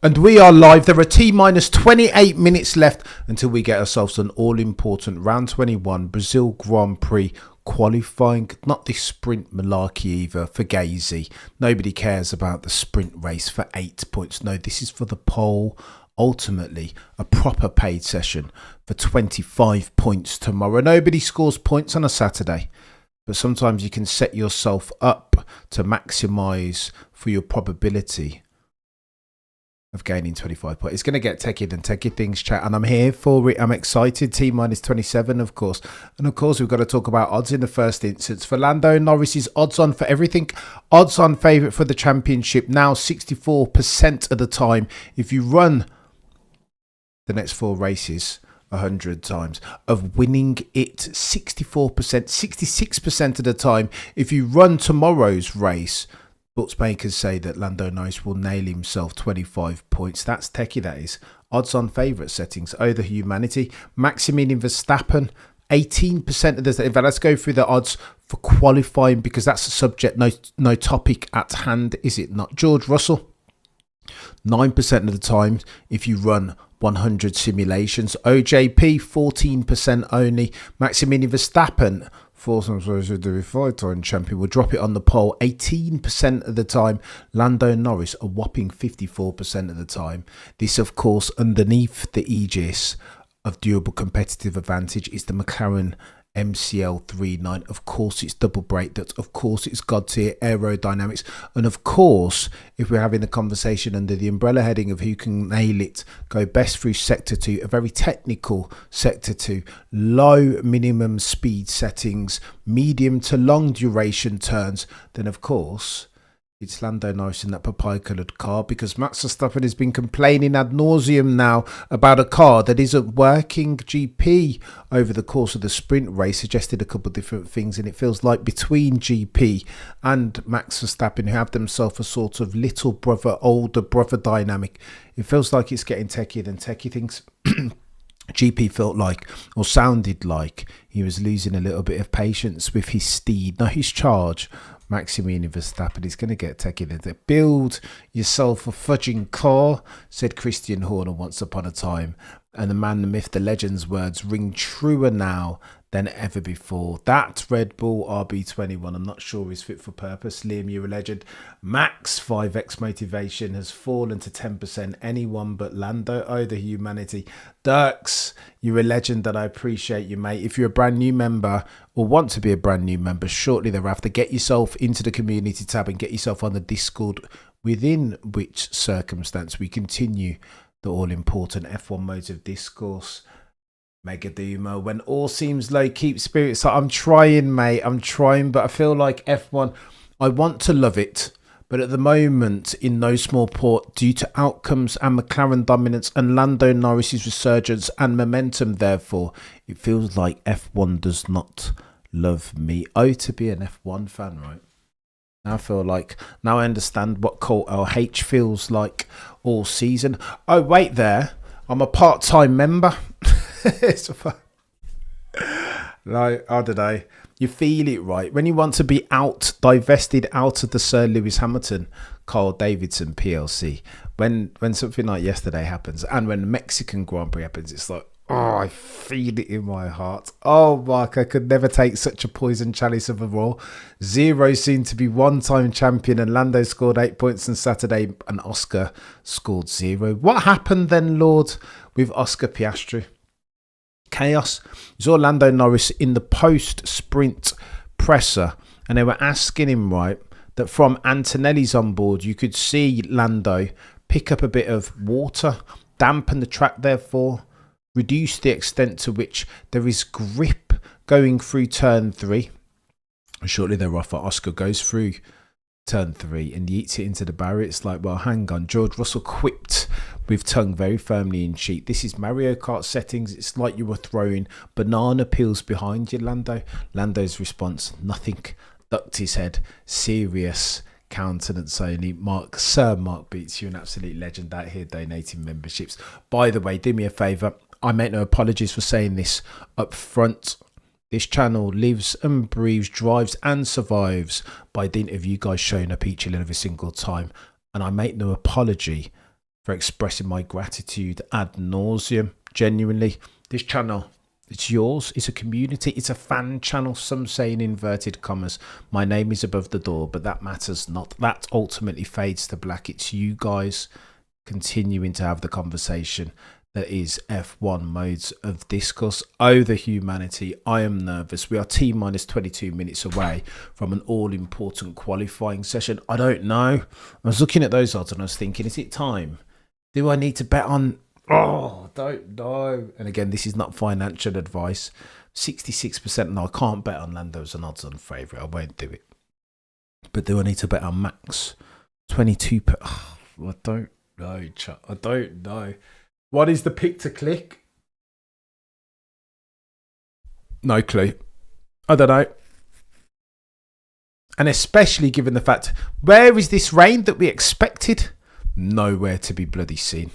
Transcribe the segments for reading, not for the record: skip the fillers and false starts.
And we are live. There are T-minus 28 minutes left until we get ourselves an all-important round 21 Brazil Grand Prix qualifying. Not this sprint malarkey either for Gazy. Nobody cares about the sprint race for 8 points. No, this is for the pole. Ultimately, a proper paid session for 25 points tomorrow. Nobody scores points on a Saturday. But sometimes you can set yourself up to maximise for your probability of gaining 25 points. It's going to get techie than techie things, chat, and I'm here for it. I'm excited. T-minus 27, of course. And of course, we've got to talk about odds in the first instance. For Lando Norris's odds on for everything. Odds on favourite for the championship now 64% of the time. If you run the next 4 races 100 times, of winning it 64%, 66% of the time. If you run tomorrow's race, bookmakers say that Lando Norris will nail himself 25 points. That's techie, that is. Odds on favourite settings. Oh, the humanity. Maximilian Verstappen, 18% of the... In fact, let's go through the odds for qualifying because that's a subject, no topic at hand, is it not? George Russell, 9% of the time if you run 100 simulations. OJP, 14% only. Maximilian Verstappen, 5-time champion, will drop it on the pole 18% of the time. Lando Norris, a whopping 54% of the time. This, of course, underneath the aegis of durable competitive advantage is the McLaren MCL39. Of course, it's double brake ducts. Of course, it's God tier aerodynamics. And of course, if we're having a conversation under the umbrella heading of who can nail it, go best through sector 2, a very technical sector 2, low minimum speed settings, medium to long duration turns, then of course it's Lando Norris in that papaya-coloured car, because Max Verstappen has been complaining ad nauseum now about a car that isn't working. GP over the course of the sprint race suggested a couple of different things, and it feels like between GP and Max Verstappen, who have themselves a sort of little brother, older brother dynamic, it feels like it's getting techier than techie things. GP felt like, or sounded like, he was losing a little bit of patience with his steed, not his charge. Maximilian Verstappen is going to get techie. Build yourself a fudging car, said Christian Horner once upon a time. And the man, the myth, the legend's words ring truer now than ever before. That Red Bull RB21, I'm not sure is fit for purpose. Liam, you're a legend. Max 5x motivation has fallen to 10%. Anyone but Lando. Oh, the humanity. Dirks, you're a legend, and I appreciate you, mate. If you're a brand new member or want to be a brand new member, shortly thereafter, get yourself into the community tab and get yourself on the Discord, within which circumstance we continue the all-important F1 modes of discourse. Mega Duma, when all seems low, keep spirits up. I'm trying, mate. I'm trying, but I feel like F1, I want to love it, but at the moment, in no small part, due to outcomes and McLaren dominance and Lando Norris's resurgence and momentum, therefore, it feels like F1 does not love me. Oh, to be an F1 fan, right? Now I feel like, now I understand what Colt LH feels like all season. Oh, wait there. I'm a part-time member. No, I don't know. You feel it, right? When you want to be divested out of the Sir Lewis Hamilton, Carl Davidson PLC, when something like yesterday happens, and when the Mexican Grand Prix happens, it's like, oh, I feel it in my heart. Oh, Mark, I could never take such a poison chalice of a roar. Zero seemed to be one-time champion, and Lando scored 8 points on Saturday, and Oscar scored 0. What happened then, Lord, with Oscar Piastri? Chaos. It was Lando Norris in the post-sprint presser, and they were asking him, right, that from Antonelli's on board, you could see Lando pick up a bit of water, dampen the track, therefore reduce the extent to which there is grip going through turn 3. And shortly thereafter, Oscar goes through turn 3 and eats it into the barrier. It's like, well, hang on. George Russell quipped with tongue very firmly in cheek. This is Mario Kart settings. It's like you were throwing banana peels behind you, Lando. Lando's response, nothing. Ducked his head. Serious countenance only. Sir Mark Beats, you're an absolute legend out here donating memberships. By the way, do me a favour. I make no apologies for saying this up front. This channel lives and breathes, drives and survives by dint of you guys showing up each and every single time. And I make no apology for expressing my gratitude ad nauseum. Genuinely, this channel, it's yours. It's a community. It's a fan channel. Some say in inverted commas. My name is above the door, but that matters not. That ultimately fades to black. It's you guys continuing to have the conversation that is F1 modes of discourse. Oh, the humanity. I am nervous. We are T minus 22 minutes away from an all-important qualifying session. I don't know. I was looking at those odds and I was thinking, is it time? Do I need to bet on... Oh, I don't know. And again, this is not financial advice. 66%. No, I can't bet on Lando as an odds-on favourite. I won't do it. But do I need to bet on Max? 22... Oh, I don't know, chat. I don't know. What is the pick to click? No clue. I don't know. And especially given the fact, where is this rain that we expected? Nowhere to be bloody seen.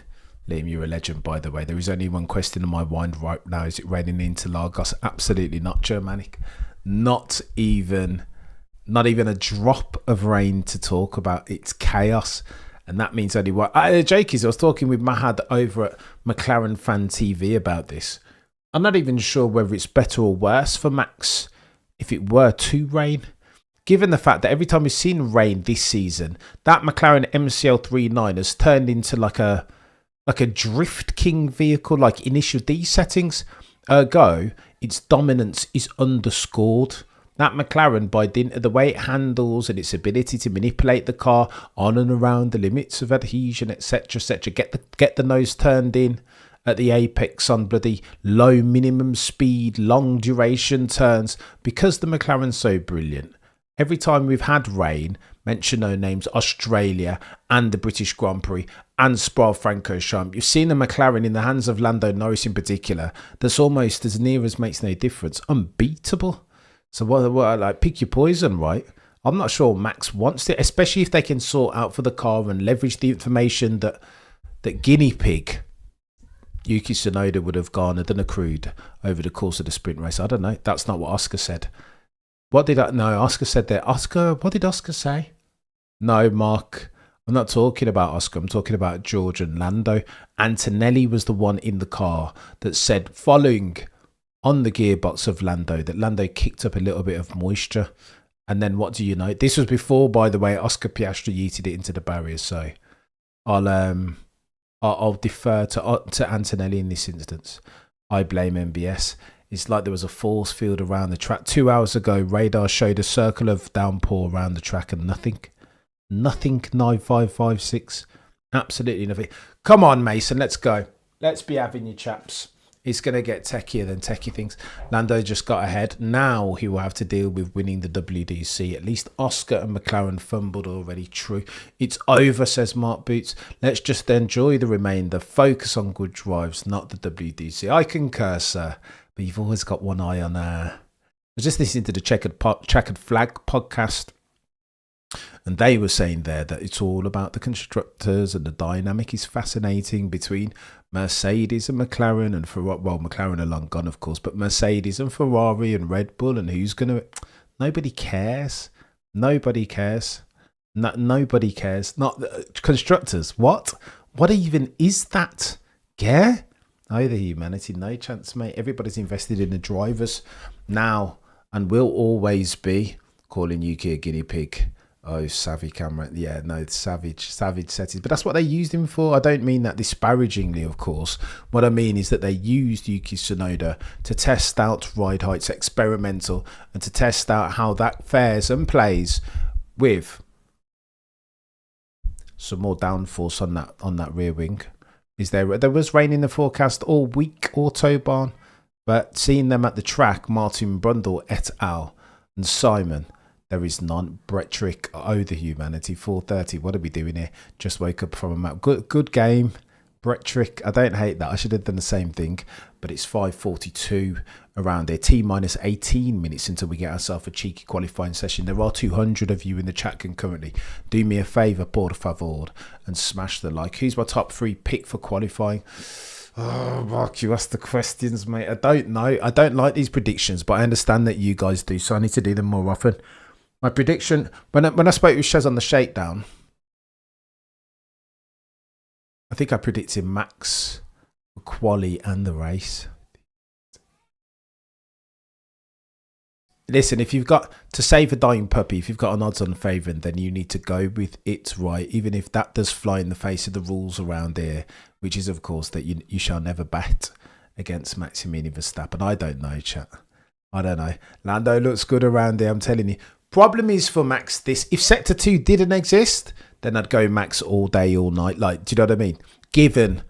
Liam, you're a legend, by the way. There is only one question in my mind right now. Is it raining into Lagos? Absolutely not, Germanic. Not even a drop of rain to talk about. It's chaos. And that means only what... Jake is, I was talking with Mahad over at McLaren Fan TV about this. I'm not even sure whether it's better or worse for Max if it were to rain. Given the fact that every time we've seen rain this season, that McLaren MCL39 has turned into like a Drift King vehicle, like initial D settings. Ergo, its dominance is underscored. That McLaren, by dint of the way it handles and its ability to manipulate the car on and around the limits of adhesion, etc., etc., get the nose turned in at the apex on bloody low minimum speed, long duration turns, because the McLaren's so brilliant. Every time we've had rain, mention no names, Australia and the British Grand Prix and Spa-Francorchamps, you've seen the McLaren in the hands of Lando Norris in particular, that's almost as near as makes no difference, unbeatable. So what like, pick your poison, right? I'm not sure Max wants it, especially if they can sort out for the car and leverage the information that guinea pig Yuki Tsunoda would have garnered and accrued over the course of the sprint race. I don't know. That's not what Oscar said. What did I... No, Oscar said that. Oscar... What did Oscar say? No, Mark. I'm not talking about Oscar. I'm talking about George and Lando. Antonelli was the one in the car that said, following on the gearbox of Lando, that Lando kicked up a little bit of moisture. And then what do you know? This was before, by the way, Oscar Piastri yeeted it into the barriers. So I'll defer to Antonelli in this instance. I blame MBS. It's like there was a force field around the track. 2 hours ago, radar showed a circle of downpour around the track and nothing. Nothing, 9556. Absolutely nothing. Come on, Mason, let's go. Let's be having you, chaps. It's going to get techier than techie things. Lando just got ahead. Now he will have to deal with winning the WDC. At least Oscar and McLaren fumbled already. True. It's over, says Mark Boots. Let's just enjoy the remainder. Focus on good drives, not the WDC. I concur, sir. But you've always got one eye on... I was just listening to the Checkered Flag podcast. And they were saying there that it's all about the constructors and the dynamic is fascinating between Mercedes and McLaren and Ferrari. Well, McLaren are long gone, of course, but Mercedes and Ferrari and Red Bull, and who's going to... Nobody cares. Nobody cares. Nobody cares. Not constructors. What? What even is that? Care? Either humanity, no chance, mate. Everybody's invested in the drivers now and will always be. Calling Yuki a guinea pig. Oh, savvy camera. Yeah, no, savage settings. But that's what they used him for. I don't mean that disparagingly, of course. What I mean is that they used Yuki Tsunoda to test out ride heights, experimental, and to test out how that fares and plays with some more downforce on that rear wing. There was rain in the forecast all week, Autobahn, but seeing them at the track, Martin Brundle et al. And Simon, there is none. Bretrick, oh, the humanity. 4:30. What are we doing here? Just woke up from a map. Good game. Bretrick, I don't hate that. I should have done the same thing. But it's 5:42 around here. T minus 18 minutes until we get ourselves a cheeky qualifying session. There are 200 of you in the chat concurrently. Do me a favour, por favor, and smash the like. Who's my top 3 pick for qualifying? Oh, Mark, you asked the questions, mate. I don't know. I don't like these predictions, but I understand that you guys do, so I need to do them more often. My prediction, when I spoke with Shez on the shakedown, I think I predicted Max for quali and the race. Listen, if you've got to save a dying puppy, if you've got an odds on favouring, then you need to go with it right, even if that does fly in the face of the rules around here, which is, of course, that you shall never bet against Maximilian Verstappen. I don't know, chat. I don't know. Lando looks good around there, I'm telling you. Problem is for Max this, if Sector 2 didn't exist, then I'd go Max all day, all night. Like, do you know what I mean? Given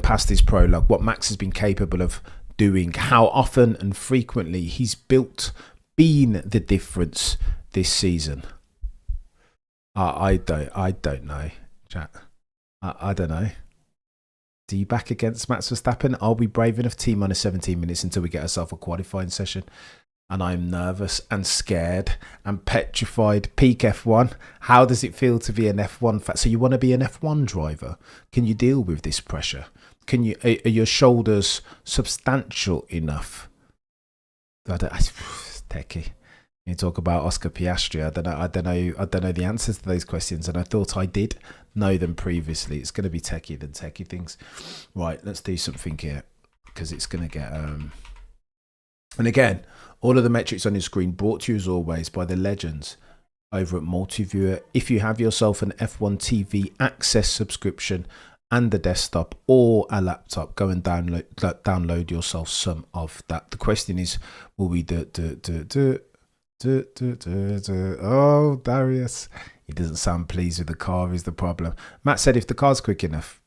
past his prologue, what Max has been capable of doing, how often and frequently he's been the difference this season. I don't know, chat. I don't know. Do you back against Max Verstappen? Are we brave enough? T-minus 17 minutes until we get ourselves a qualifying session. And I'm nervous and scared and petrified. Peak F1. How does it feel to be an F1 So you want to be an F1 driver? Can you deal with this pressure? Are your shoulders substantial enough? Techie. You talk about Oscar Piastri. I don't know the answers to those questions, and I thought I did know them previously. It's going to be techie than techie things. Right, let's do something here because it's going to get. And again, all of the metrics on your screen brought to you as always by the legends over at Multiviewer. If you have yourself an F1 TV Access subscription and a desktop or a laptop, go and download yourself some of that. The question is, will we Oh, Darius. He doesn't sound pleased with the car is the problem. Matt said if the car's quick enough,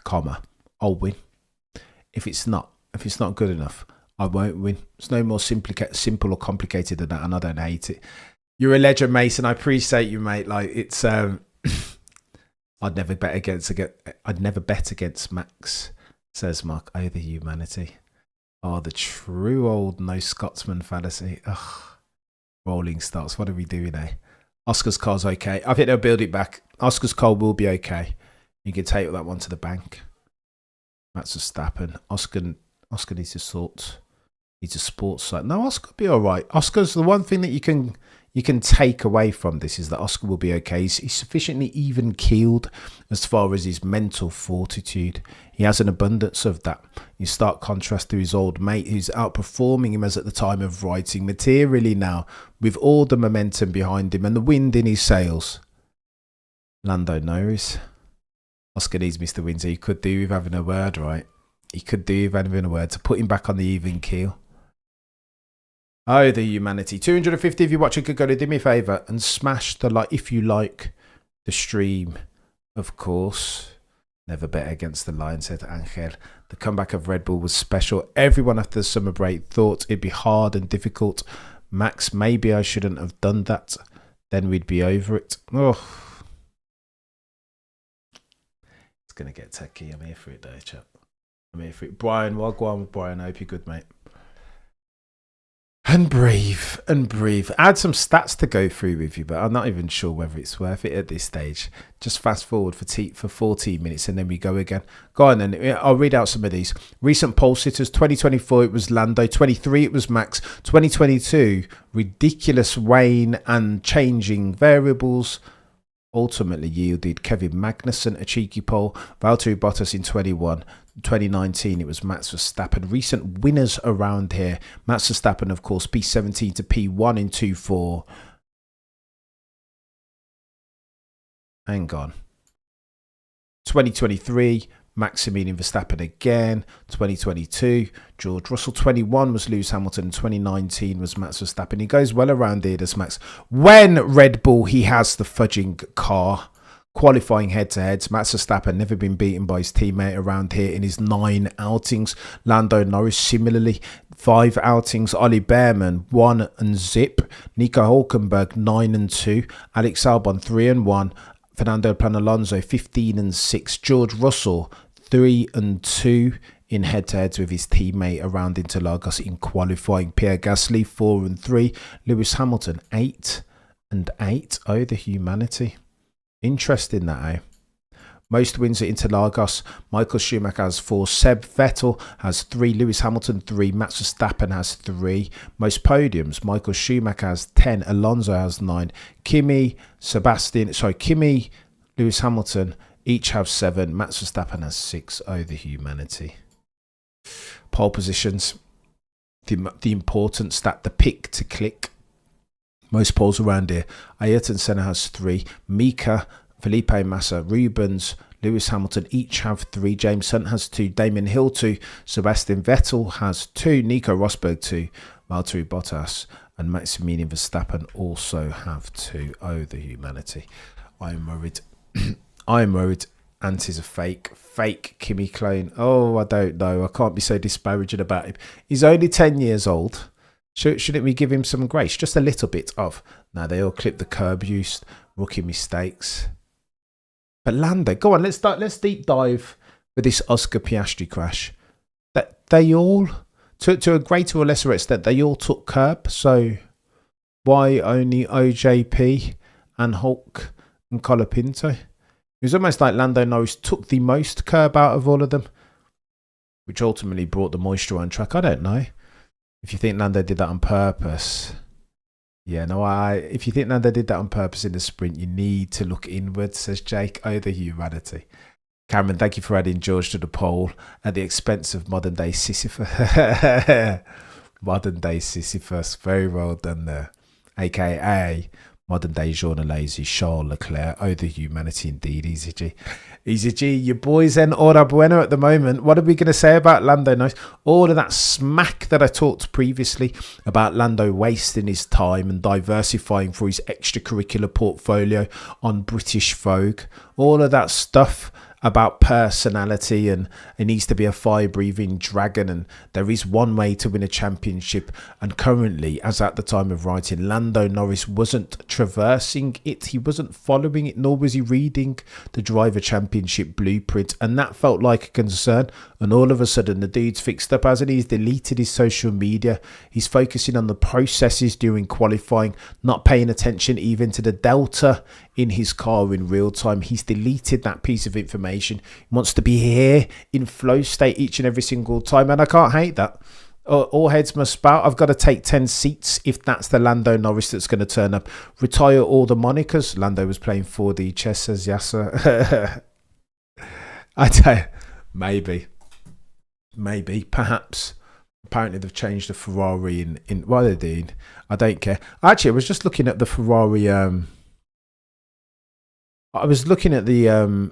I'll win. If it's not good enough, I won't win. It's no more simple or complicated than that, and I don't hate it. You're a legend, Mason. I appreciate you, mate. Like, it's I'd never bet against Max, says Mark. Oh, the humanity. Oh, the true old no Scotsman fallacy. Ugh. Rolling starts. What are we doing there? Oscar's car's okay. I think they'll build it back. Oscar's car will be okay. You can take that one to the bank. Max Verstappen. Oscar needs to sort. He's a sports side. No, Oscar will be all right. Oscar's the one thing that you can take away from this is that Oscar will be okay. He's sufficiently even keeled as far as his mental fortitude. He has an abundance of that. In stark contrast to his old mate who's outperforming him as at the time of writing materially now with all the momentum behind him and the wind in his sails. Lando Norris. Oscar needs Mr. Windsor. He could do with having a word, right? He could do with having a word to put him back on the even keel. Oh, the humanity. 250 if you're watching could go to do me a favour and smash the like if you like the stream, of course. Never bet against the line, said Angel. The comeback of Red Bull was special. Everyone after the summer break thought it'd be hard and difficult. Max, maybe I shouldn't have done that. Then we'd be over it. Oh. It's going to get techie. I'm here for it though, chap. I'm here for it. Brian, well, go on with Brian. I hope you're good, mate. And breathe. I had some stats to go through with you, but I'm not even sure whether it's worth it at this stage. Just fast forward for 14 minutes and then we go again. Go on then. I'll read out some of these. Recent pole sitters. 2024 it was Lando. 23 it was Max. 2022 ridiculous rain and changing variables ultimately yielded Kevin Magnussen a cheeky pole. Valtteri Bottas in 2019 it was Max Verstappen. Recent winners around here. Max Verstappen, of course, P17 to P1 in 2-4. Hang on. 2023, Maximilian Verstappen again. 2022, George Russell. 21 was Lewis Hamilton. 2019 was Max Verstappen. He goes well around here, does Max. When Red Bull, he has the fudging car. Qualifying head-to-heads, Max Verstappen never been beaten by his teammate around here in his 9 outings. Lando Norris similarly 5 outings. Ollie Behrman 1 and zip. Nico Hulkenberg 9 and 2. Alex Albon 3 and 1. Fernando Alonso 15 and 6. George Russell 3 and 2 in head-to-heads with his teammate around Interlagos in qualifying. Pierre Gasly 4 and 3. Lewis Hamilton 8 and 8. Oh, the humanity. Interesting that, eh? Most wins at Interlagos. Michael Schumacher has 4. Seb Vettel has 3. Lewis Hamilton 3. Max Verstappen has 3. Most podiums. Michael Schumacher has 10. Alonso has 9. Kimi, Lewis Hamilton each have 7. Max Verstappen has 6. Oh, the humanity. Pole positions. The important stat, the pick to click. Most poles around here. Ayrton Senna has 3. Mika, Felipe Massa, Rubens, Lewis Hamilton each have 3. James Hunt has 2. Damon Hill 2. Sebastian Vettel has 2. Nico Rosberg 2. Valtteri Bottas and Maximilian Verstappen also have 2. Oh, the humanity. I'm worried. I'm worried. Anti's a fake Kimi clone. Oh, I don't know. I can't be so disparaging about him. He's only 10 years old. Shouldn't we give him some grace? Just a little bit of. Now they all clip the curb use, rookie mistakes. But Lando, go on, let's deep dive with this Oscar Piastri crash. That they all, to a greater or lesser extent, they all took curb. So why only OJP and Hulk and Colapinto? It was almost like Lando Norris took the most curb out of all of them, which ultimately brought the moisture on track. I don't know. If you think Lando did that on purpose, yeah, no, if you think Lando did that on purpose in the sprint, you need to look inward, says Jake. Oh, the humanity. Cameron, thank you for adding George to the poll at the expense of modern day Sisyphus. Modern day Sisyphus. Very well done there. AKA modern day journalese Charles Leclerc. Oh, the humanity indeed. Easy G. Easy G, your boys en hora buena at the moment. What are we going to say about Lando Norris? All of that smack that I talked previously about Lando wasting his time and diversifying for his extracurricular portfolio on British Vogue. All of that stuff about personality and it needs to be a fire-breathing dragon and there is one way to win a championship, and currently, as at the time of writing, Lando Norris wasn't traversing it, he wasn't following it, nor was he reading the driver championship blueprint, and that felt like a concern. And all of a sudden the dude's fixed up, hasn't he? He's deleted his social media, he's focusing on the processes during qualifying, not paying attention even to the delta in his car in real time. He's deleted that piece of information. He wants to be here in flow state each and every single time, and I can't hate that. All heads must spout. I've got to take 10 seats if that's the Lando Norris that's going to turn up. Retire all the monikers. Lando was playing 4D chess, says Yasser. I tell you, maybe, perhaps. Apparently they've changed the Ferrari in what are they doing? I don't care. Actually, I was just looking at the Ferrari. I was looking at the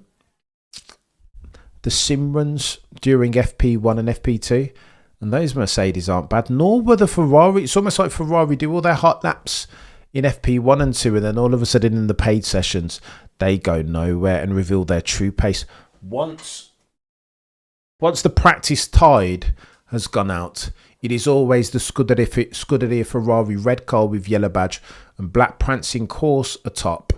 sim runs during FP1 and FP2, and those Mercedes aren't bad, nor were the Ferrari. It's almost like Ferrari do all their hot laps in FP1 and 2, and then all of a sudden in the paid sessions, they go nowhere and reveal their true pace. Once the practice tide has gone out, it is always the Scuderia Ferrari red car with yellow badge and black prancing horse atop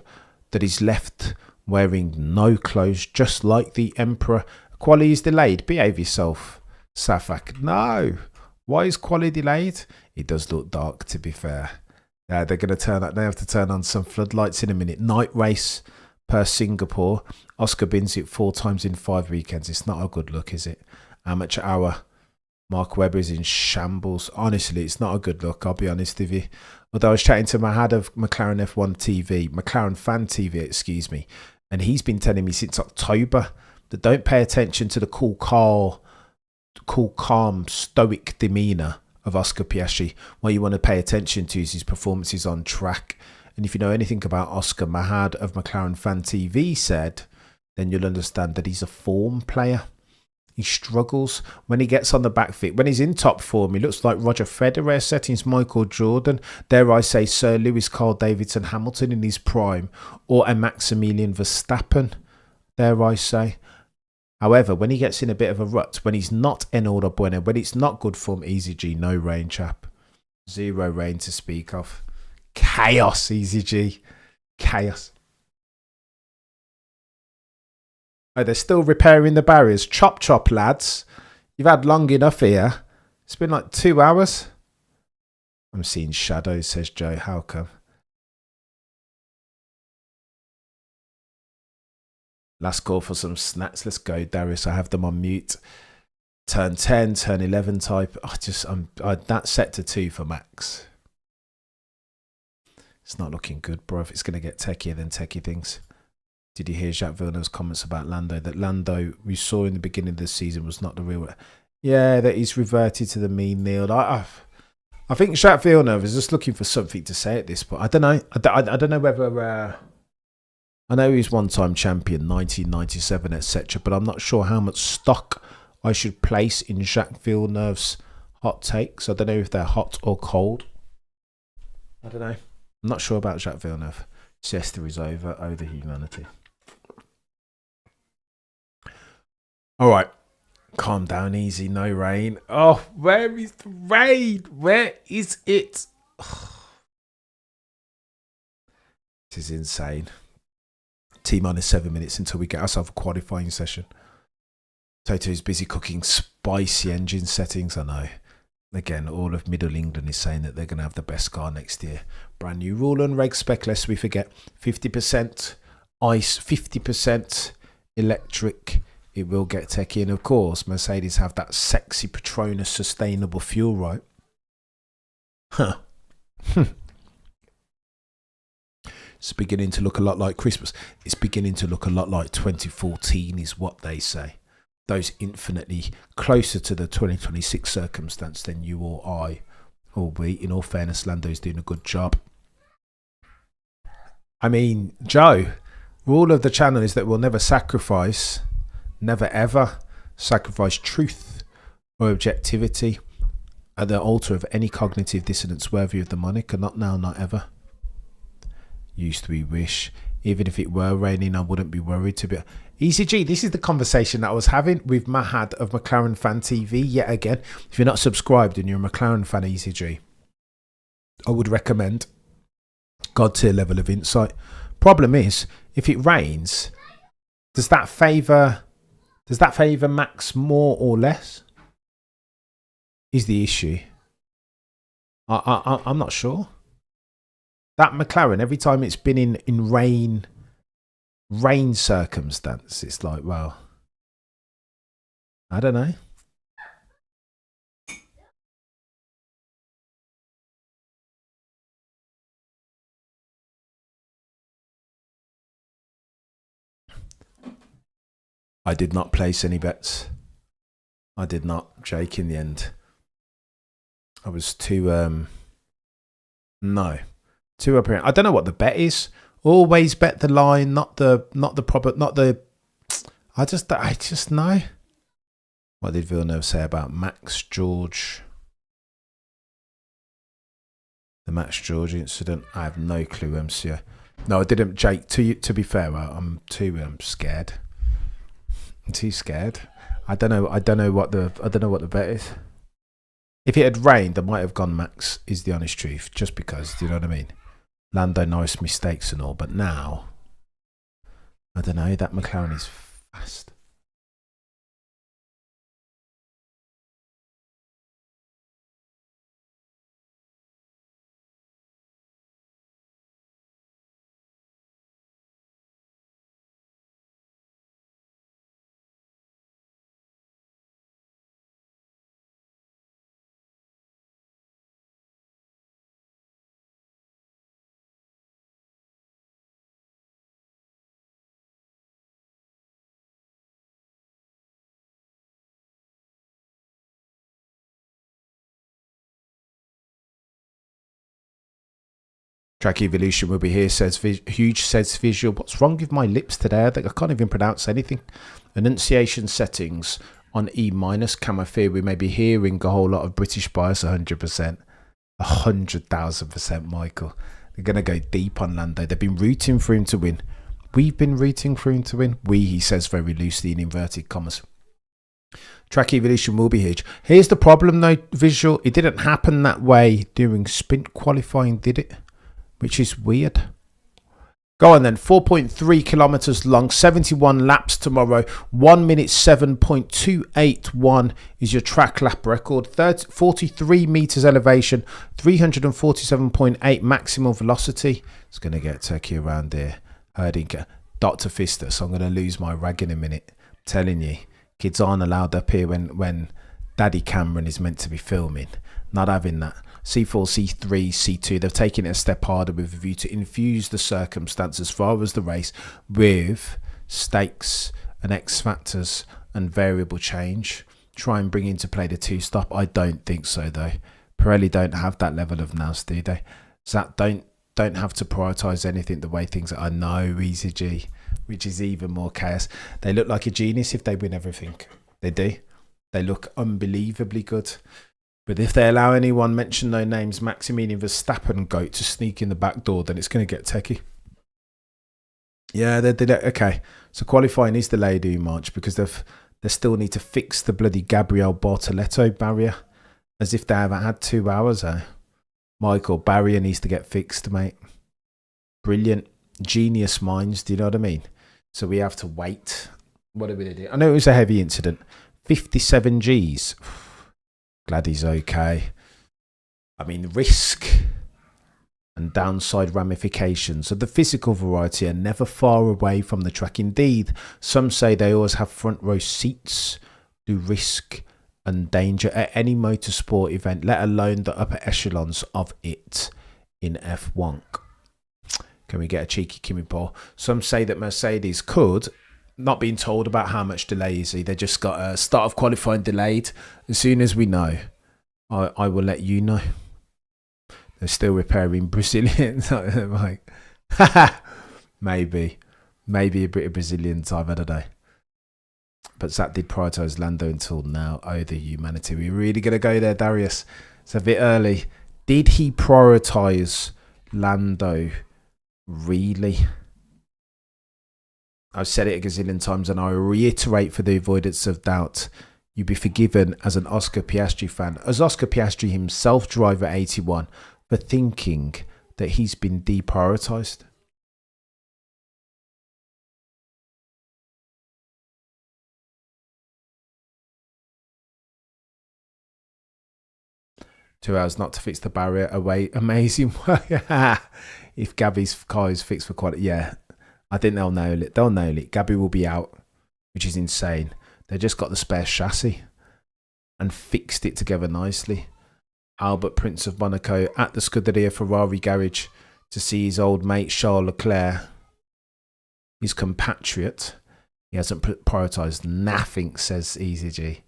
that is left wearing no clothes, just like the Emperor. Quali is delayed. Behave yourself, Safak. No. Why is quali delayed? It does look dark, to be fair. They're going to turn up. They have to turn on some floodlights in a minute. Night race per Singapore. Oscar bins it 4 times in 5 weekends. It's not a good look, is it? Amateur hour. Mark Webber is in shambles. Honestly, it's not a good look, I'll be honest with you. Although I was chatting to Mahad of McLaren F1 TV, McLaren Fan TV, excuse me, and he's been telling me since October that don't pay attention to the cool, calm, stoic demeanour of Oscar Piastri. What you want to pay attention to is his performances on track. And if you know anything about Oscar, Mahad of McLaren Fan TV said, then you'll understand that he's a form player. He struggles when he gets on the back foot. When he's in top form, he looks like Roger Federer settings, Michael Jordan, dare I say Sir Lewis Carl Davidson Hamilton in his prime, or a Maximilian Verstappen, dare I say. However, when he gets in a bit of a rut, when he's not en hora buena, when it's not good form, Easy G, no rain, chap. 0 rain to speak of. Chaos, Easy G. Chaos. Oh, they're still repairing the barriers. Chop, chop, lads. You've had long enough here. It's been like 2 hours. I'm seeing shadows, says Joe. How come? Last call for some snacks. Let's go, Darius. I have them on mute. Turn 10, turn 11 type. That's set to 2 for Max. It's not looking good, bro. If it's going to get techier than techie things. Did you hear Jacques Villeneuve's comments about Lando? That Lando we saw in the beginning of the season was not the real. Yeah, that he's reverted to the mean, Neil. I think Jacques Villeneuve is just looking for something to say at this point. I don't know. I don't know whether. I know he's one-time champion, 1997, etc. But I'm not sure how much stock I should place in Jacques Villeneuve's hot takes. I don't know if they're hot or cold. I don't know. I'm not sure about Jacques Villeneuve. Siesta is over. Oh, the humanity. All right. Calm down, easy. No rain. Oh, where is the rain? Where is it? This is insane. T-minus 7 minutes until we get ourselves a qualifying session. Toto's busy cooking spicy engine settings. I know. Again, all of Middle England is saying that they're going to have the best car next year. Brand new rule and reg spec, lest we forget. 50% ICE, 50% electric. It will get techie. And of course, Mercedes have that sexy Petronas sustainable fuel, right? Huh. It's beginning to look a lot like Christmas. It's beginning to look a lot like 2014 is what they say. Those infinitely closer to the 2026 circumstance than you or I. Albeit, in all fairness, Lando's doing a good job. I mean, Joe, rule of the channel is that we'll never sacrifice, never ever sacrifice truth or objectivity at the altar of any cognitive dissonance worthy of the moniker. Not now, not ever. Used to be wish. Even if it were raining, I wouldn't be worried to be. ECG, this is the conversation that I was having with Mahad of McLaren Fan TV yet again. If you're not subscribed and you're a McLaren fan, ECG, I would recommend God tier level of insight. Problem is, if it rains, does that favour Max more or less? Is the issue. I'm not sure. That McLaren, every time it's been in rain circumstance, it's like, well, I don't know. I did not place any bets. I did not, Jake, in the end. I was too too apparent. I don't know what the bet is. Always bet the line, not the proper, not the. I just know. What did Villeneuve say about Max George? The Max George incident. I have no clue, MCO. No, I didn't, Jake. To be fair, I'm too scared. I'm too scared. I don't know what the bet is. If it had rained, I might have gone Max. Is the honest truth, just because. Do you know what I mean? Lando Norris mistakes and all, but now I don't know. That McLaren is fast. Track Evolution will be here, says Huge, says Visual. What's wrong with my lips today? I think I can't even pronounce anything. Enunciation settings on E-. Cam, I fear we may be hearing a whole lot of British bias, 100%. 100,000%, Michael. They're going to go deep on Lando. They've been rooting for him to win. We've been rooting for him to win. We, he says very loosely in inverted commas. Track Evolution will be huge. Here's the problem though, Visual. It didn't happen that way during sprint qualifying, did it? Which is weird. Go on then. 4.3 kilometers long, 71 laps tomorrow. 1 minute 7.281 is your track lap record. 43 meters elevation, 347.8 maximum velocity. It's going to get turkey around here. Herding Dr. Fistus. I'm going to lose my rag in a minute. I'm telling you, kids aren't allowed up here when Daddy Cameron is meant to be filming. Not having that. C4, C3, C2, they've taken it a step harder with a view to infuse the circumstance as far as the race with stakes and X factors and variable change. Try and bring into play the two-stop. I don't think so, though. Pirelli don't have that level of nous, do they? Zat don't have to prioritise anything the way things are. I know, Easy G, which is even more chaos. They look like a genius if they win everything. They do. They look unbelievably good. But if they allow anyone, mention no names, Maximilian Verstappen GOAT, to sneak in the back door, then it's going to get techie. Yeah, okay. So qualifying is delayed too much because they still need to fix the bloody Gabriel Bortoleto barrier. As if they haven't had 2 hours, eh? Michael, barrier needs to get fixed, mate. Brilliant. Genius minds, do you know what I mean? So we have to wait. What are we going to do? I know it was a heavy incident. 57 Gs. Glad he's okay. I mean, risk and downside ramifications of the physical variety are never far away from the track. Indeed, some say they always have front row seats to risk and danger at any motorsport event, let alone the upper echelons of it in F1. Can we get a cheeky Kimi Paul? Some say that Mercedes could, not being told about how much delay is he. They just got a start of qualifying delayed. As soon as we know, I will let you know. They're still repairing Brazilians. Like, maybe a bit of Brazilian time, I don't know. But Zat did prioritise Lando until now. Oh, the humanity. We're really going to go there, Darius. It's a bit early. Did he prioritise Lando? Really? I've said it a gazillion times and I reiterate for the avoidance of doubt. You'd be forgiven as an Oscar Piastri fan, as Oscar Piastri himself, driver 81, for thinking that he's been deprioritised. Two hours not to fix the barrier away. Amazing work. If Gabby's car is fixed for quality, yeah. I think they'll nail it. They'll nail it. Gabby will be out, which is insane. They just got the spare chassis and fixed it together nicely. Albert, Prince of Monaco, at the Scuderia Ferrari garage to see his old mate Charles Leclerc, his compatriot. He hasn't prioritised nothing, says Easy G.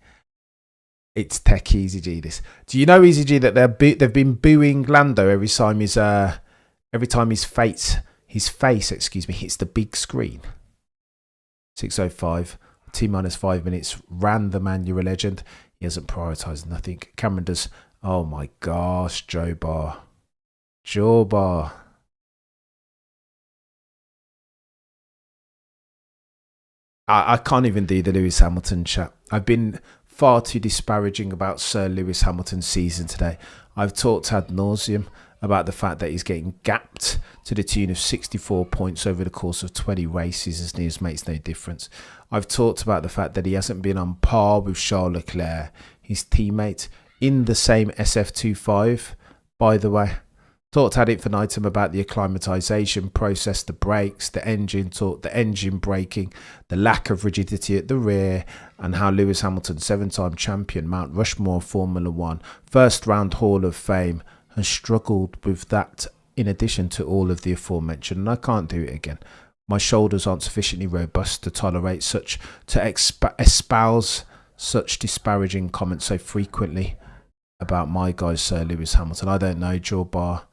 It's tech Easy G. This. Do you know, Easy G, that they've been booing Lando every time his face hits the big screen. 6:05, T-5 minutes. Ran the man, you're a legend. He hasn't prioritised nothing. Cameron does. Oh my gosh, Joe Bar. I can't even do the Lewis Hamilton chat. I've been far too disparaging about Sir Lewis Hamilton's season today. I've talked ad nauseum about the fact that he's getting gapped to the tune of 64 points over the course of 20 races, as near as makes no difference. I've talked about the fact that he hasn't been on par with Charles Leclerc, his teammate, in the same SF25, by the way. Talked ad infinitum about the acclimatisation process, the brakes, the engine torque, the engine braking, the lack of rigidity at the rear, and how Lewis Hamilton, 7-time champion, Mount Rushmore Formula One, first round Hall of Fame, has struggled with that in addition to all of the aforementioned, and I can't do it again. My shoulders aren't sufficiently robust to tolerate espouse such disparaging comments so frequently about my guy Sir Lewis Hamilton. I don't know, Joe Bar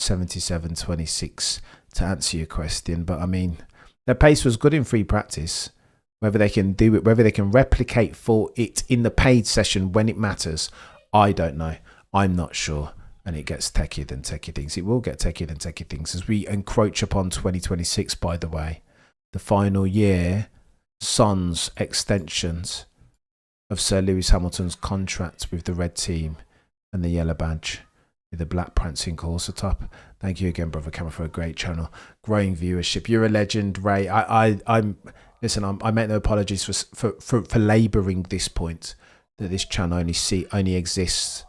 77.26 to answer your question, but I mean, their pace was good in free practice. Whether they can do it, whether they can replicate for it in the paid session when it matters, I don't know. I'm not sure. And it gets techier than techie things. It will get techier than techie things as we encroach upon 2026, by the way. The final year, sans extensions of Sir Lewis Hamilton's contract with the red team and the yellow badge with the black prancing course atop. Thank you again, Brother Camera, for a great channel. Growing viewership. You're a legend, Ray. Listen, I make no apologies for labouring this point, that this channel only exists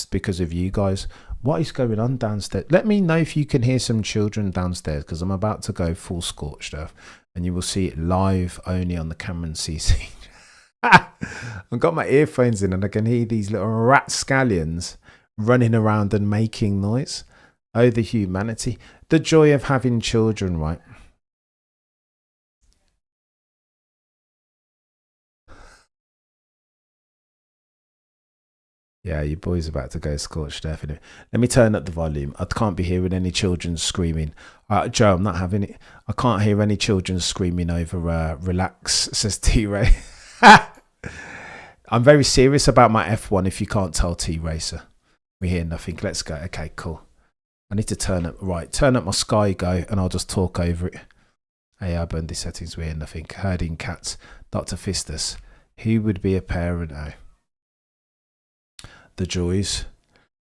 because of you guys. What is going on downstairs? Let me know if you can hear some children downstairs, because I'm about to go full scorched earth, and you will see it live only on the Cameron CC. I've got my earphones in and I can hear these little rapscallions running around and making noise. Oh, the humanity. The joy of having children, right? Yeah, your boy's about to go scorched earth. Let me turn up the volume. I can't be hearing any children screaming. Joe, I'm not having it. I can't hear any children screaming over relax, says T-Ray. I'm very serious about my F1 if you can't tell, T-Racer. We hear nothing. Let's go. Okay, cool. I need to turn up my Sky Go and I'll just talk over it. AI Bundy settings, we hear nothing. Herding cats. Dr. Fistus. Who would be a parent now? The joys.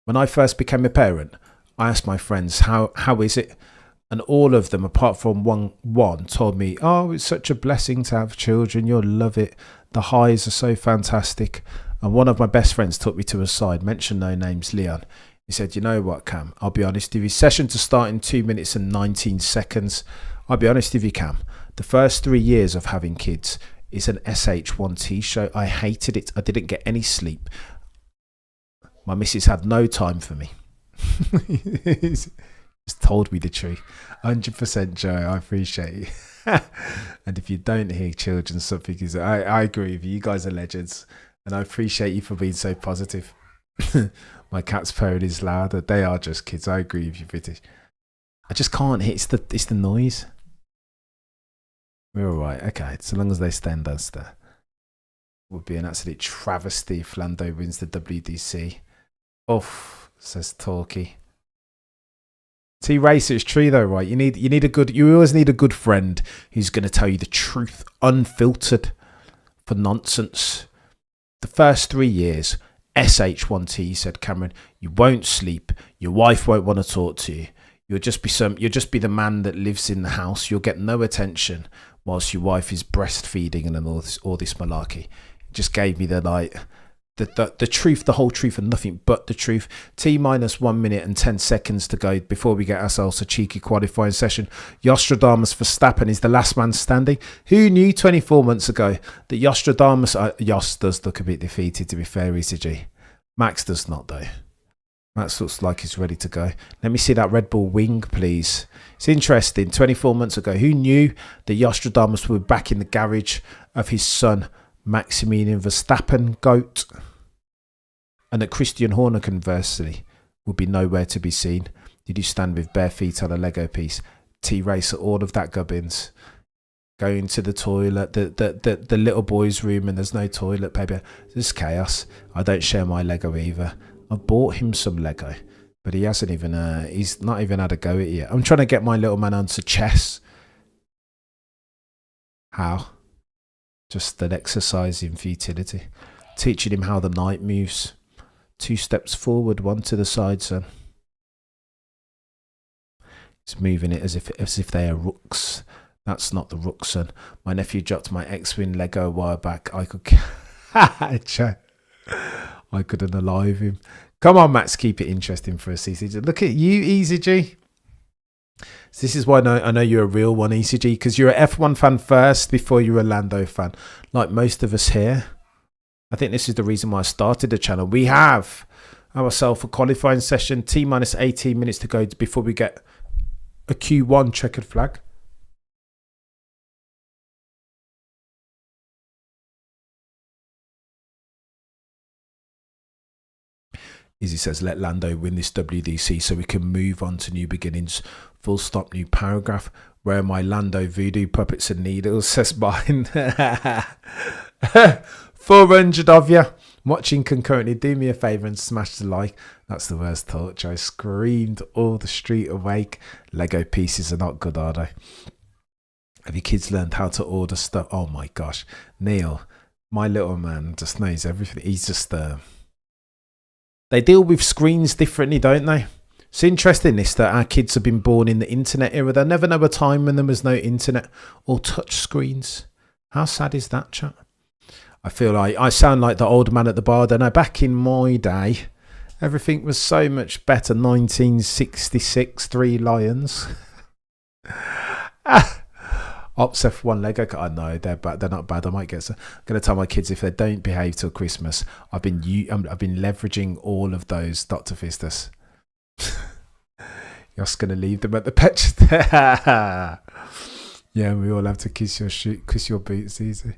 When I first became a parent, I asked my friends, how is it? And all of them, apart from one, told me, oh, it's such a blessing to have children. You'll love it. The highs are so fantastic. And one of my best friends took me to a side, mentioned no names, Leon. He said, you know what, Cam? I'll be honest with you. Session to start in 2 minutes and 19 seconds. I'll be honest with you, Cam. The first 3 years of having kids is an SH1T show. I hated it. I didn't get any sleep. My missus had no time for me. Just told me the truth. 100% Joe, I appreciate you. And if you don't hear children, something is... I agree with you. You guys are legends. And I appreciate you for being so positive. My cat's purring is louder. They are just kids. I agree with you, British. I just can't hit. It's the noise. We're all right. Okay. So long as they stand us there. Would be an absolute travesty if Lando wins the WDC. Oof, says Talkie. T-Racer, it's true though, right? You always need a good friend who's going to tell you the truth, unfiltered, for nonsense. The first 3 years, SH1T, said Cameron, you won't sleep. Your wife won't want to talk to you. You'll just be the man that lives in the house. You'll get no attention whilst your wife is breastfeeding and all this malarkey. It just gave me the truth, the whole truth, and nothing but the truth. T-minus 1 minute and 10 seconds to go before we get ourselves a cheeky qualifying session. Yostradamus Verstappen is the last man standing. Who knew 24 months ago that Yostradamus... Yost does look a bit defeated, to be fair, ECG. Max does not, though. Max looks like he's ready to go. Let me see that Red Bull wing, please. It's interesting. 24 months ago, who knew that Yostradamus would be back in the garage of his son, Maximilian Verstappen, GOAT, and that Christian Horner, conversely, would be nowhere to be seen? Did you stand with bare feet on a Lego piece? T-Racer, all of that gubbins. Going to the toilet, the little boy's room, and there's no toilet paper. This is chaos. I don't share my Lego either. I bought him some Lego, but he hasn't even, he's not even had a go at it yet. I'm trying to get my little man onto chess. How? Just an exercise in futility. Teaching him how the knight moves. 2 steps forward, 1 to the side, son. He's moving it as if they are rooks. That's not the rook, son. My nephew dropped my X-Wing Lego a while back. I could unalive him. Come on, Max, keep it interesting for us, ECG. Look at you, ECG. So this is why I know you're a real one, ECG, because you're an F1 fan first before you're a Lando fan, like most of us here. I think this is the reason why I started the channel. We have ourselves a qualifying session, T-minus 18 minutes to go before we get a Q1 checkered flag. Izzy says, let Lando win this WDC so we can move on to new beginnings. Full stop, new paragraph. Where are my Lando voodoo puppets and needles? Says mine. 400 of you watching concurrently. Do me a favour and smash the like. That's the worst touch. I screamed all the street awake. Lego pieces are not good, are they? Have your kids learned how to order stuff? Oh my gosh. Neil, my little man, just knows everything. He's just... They deal with screens differently, don't they? It's interesting that our kids have been born in the internet era. They'll never know a time when there was no internet or touch screens. How sad is that, chat? I feel like I sound like the old man at the bar. Don't know. Back in my day, everything was so much better. 1966, 3 Lions. Ops F1 Lego. I know they're bad. They're not bad. I might get some. I'm gonna tell my kids if they don't behave till Christmas. I've been leveraging all of those Dr. Fistus. You're just gonna leave them at the patch. Yeah, we all have to kiss your boots, easy.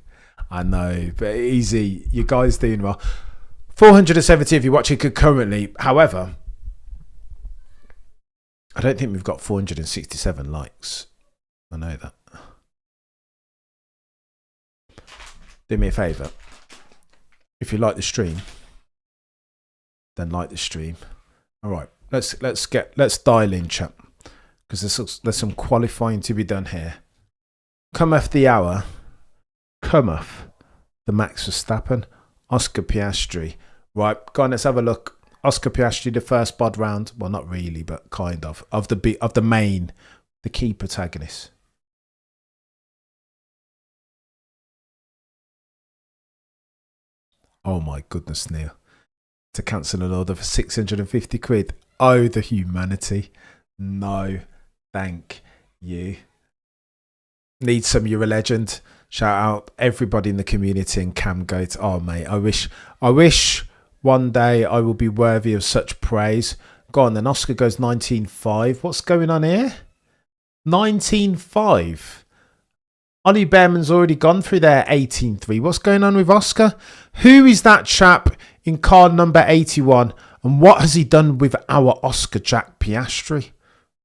I know, but easy. You guys doing well. 470 if you're watching concurrently. However, I don't think we've got 467 likes. I know that. Do me a favour. If you like the stream, then like the stream. All right, let's dial in, chat, because there's some qualifying to be done here. Cometh the hour. Cometh the Max Verstappen, Oscar Piastri. Right, go on, let's have a look. Oscar Piastri, the first bod round. Well, not really, but kind of the main, the key protagonist. Oh my goodness, Neil. To cancel an order for 650 quid. Oh, the humanity. No, thank you. Need some, you're a legend. Shout out everybody in the community and Camgate. Oh mate, I wish one day I will be worthy of such praise. Go on then, Oscar goes 19.5. What's going on here? 19.5. Ollie Behrman's already gone through there 18.3. What's going on with Oscar? Who is that chap in car number 81? And what has he done with our Oscar Jack Piastri?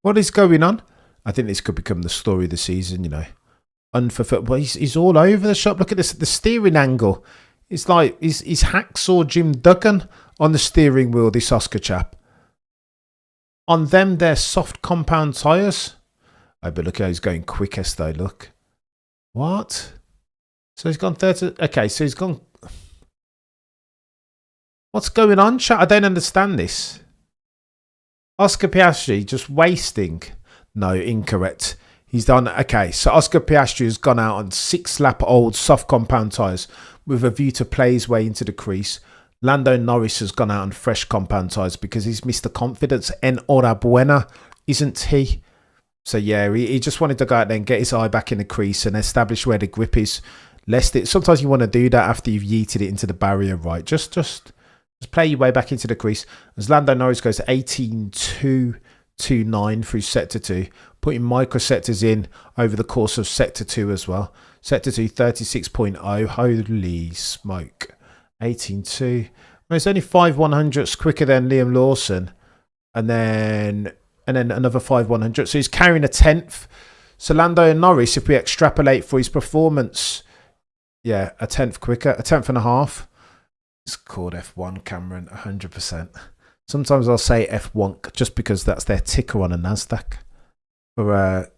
What is going on? I think this could become the story of the season, you know. Unfulfilled. Well, he's all over the shop. Look at this, the steering angle. It's like he's Hacksaw Jim Duggan on the steering wheel, this Oscar chap. On them, they're soft compound tyres. Oh, but look how he's going quickest though, look. What? So he's gone 30. Okay, so he's gone. What's going on, chat? I don't understand this. Oscar Piastri just wasting. No, incorrect. He's done. Okay, so Oscar Piastri has gone out on 6-lap old soft compound tyres with a view to play his way into the crease. Lando Norris has gone out on fresh compound tyres because he's Mr. Confidence. Enhorabuena, isn't he? So yeah, he just wanted to go out there and get his eye back in the crease and establish where the grip is. Sometimes you want to do that after you've yeeted it into the barrier, right? Just play your way back into the crease. As Lando Norris goes 18.229 through sector 2, putting microsectors in over the course of sector 2 as well. Sector 2 36.0. Holy smoke. 18.2. Well, it's only 5/100ths quicker than Liam Lawson, and then another 5/100. So he's carrying a 10th. So Lando Norris, if we extrapolate for his performance, yeah, a 10th quicker, a 10th and a half. It's called F1, Cameron, 100%. Sometimes I'll say F1 just because that's their ticker on a NASDAQ. For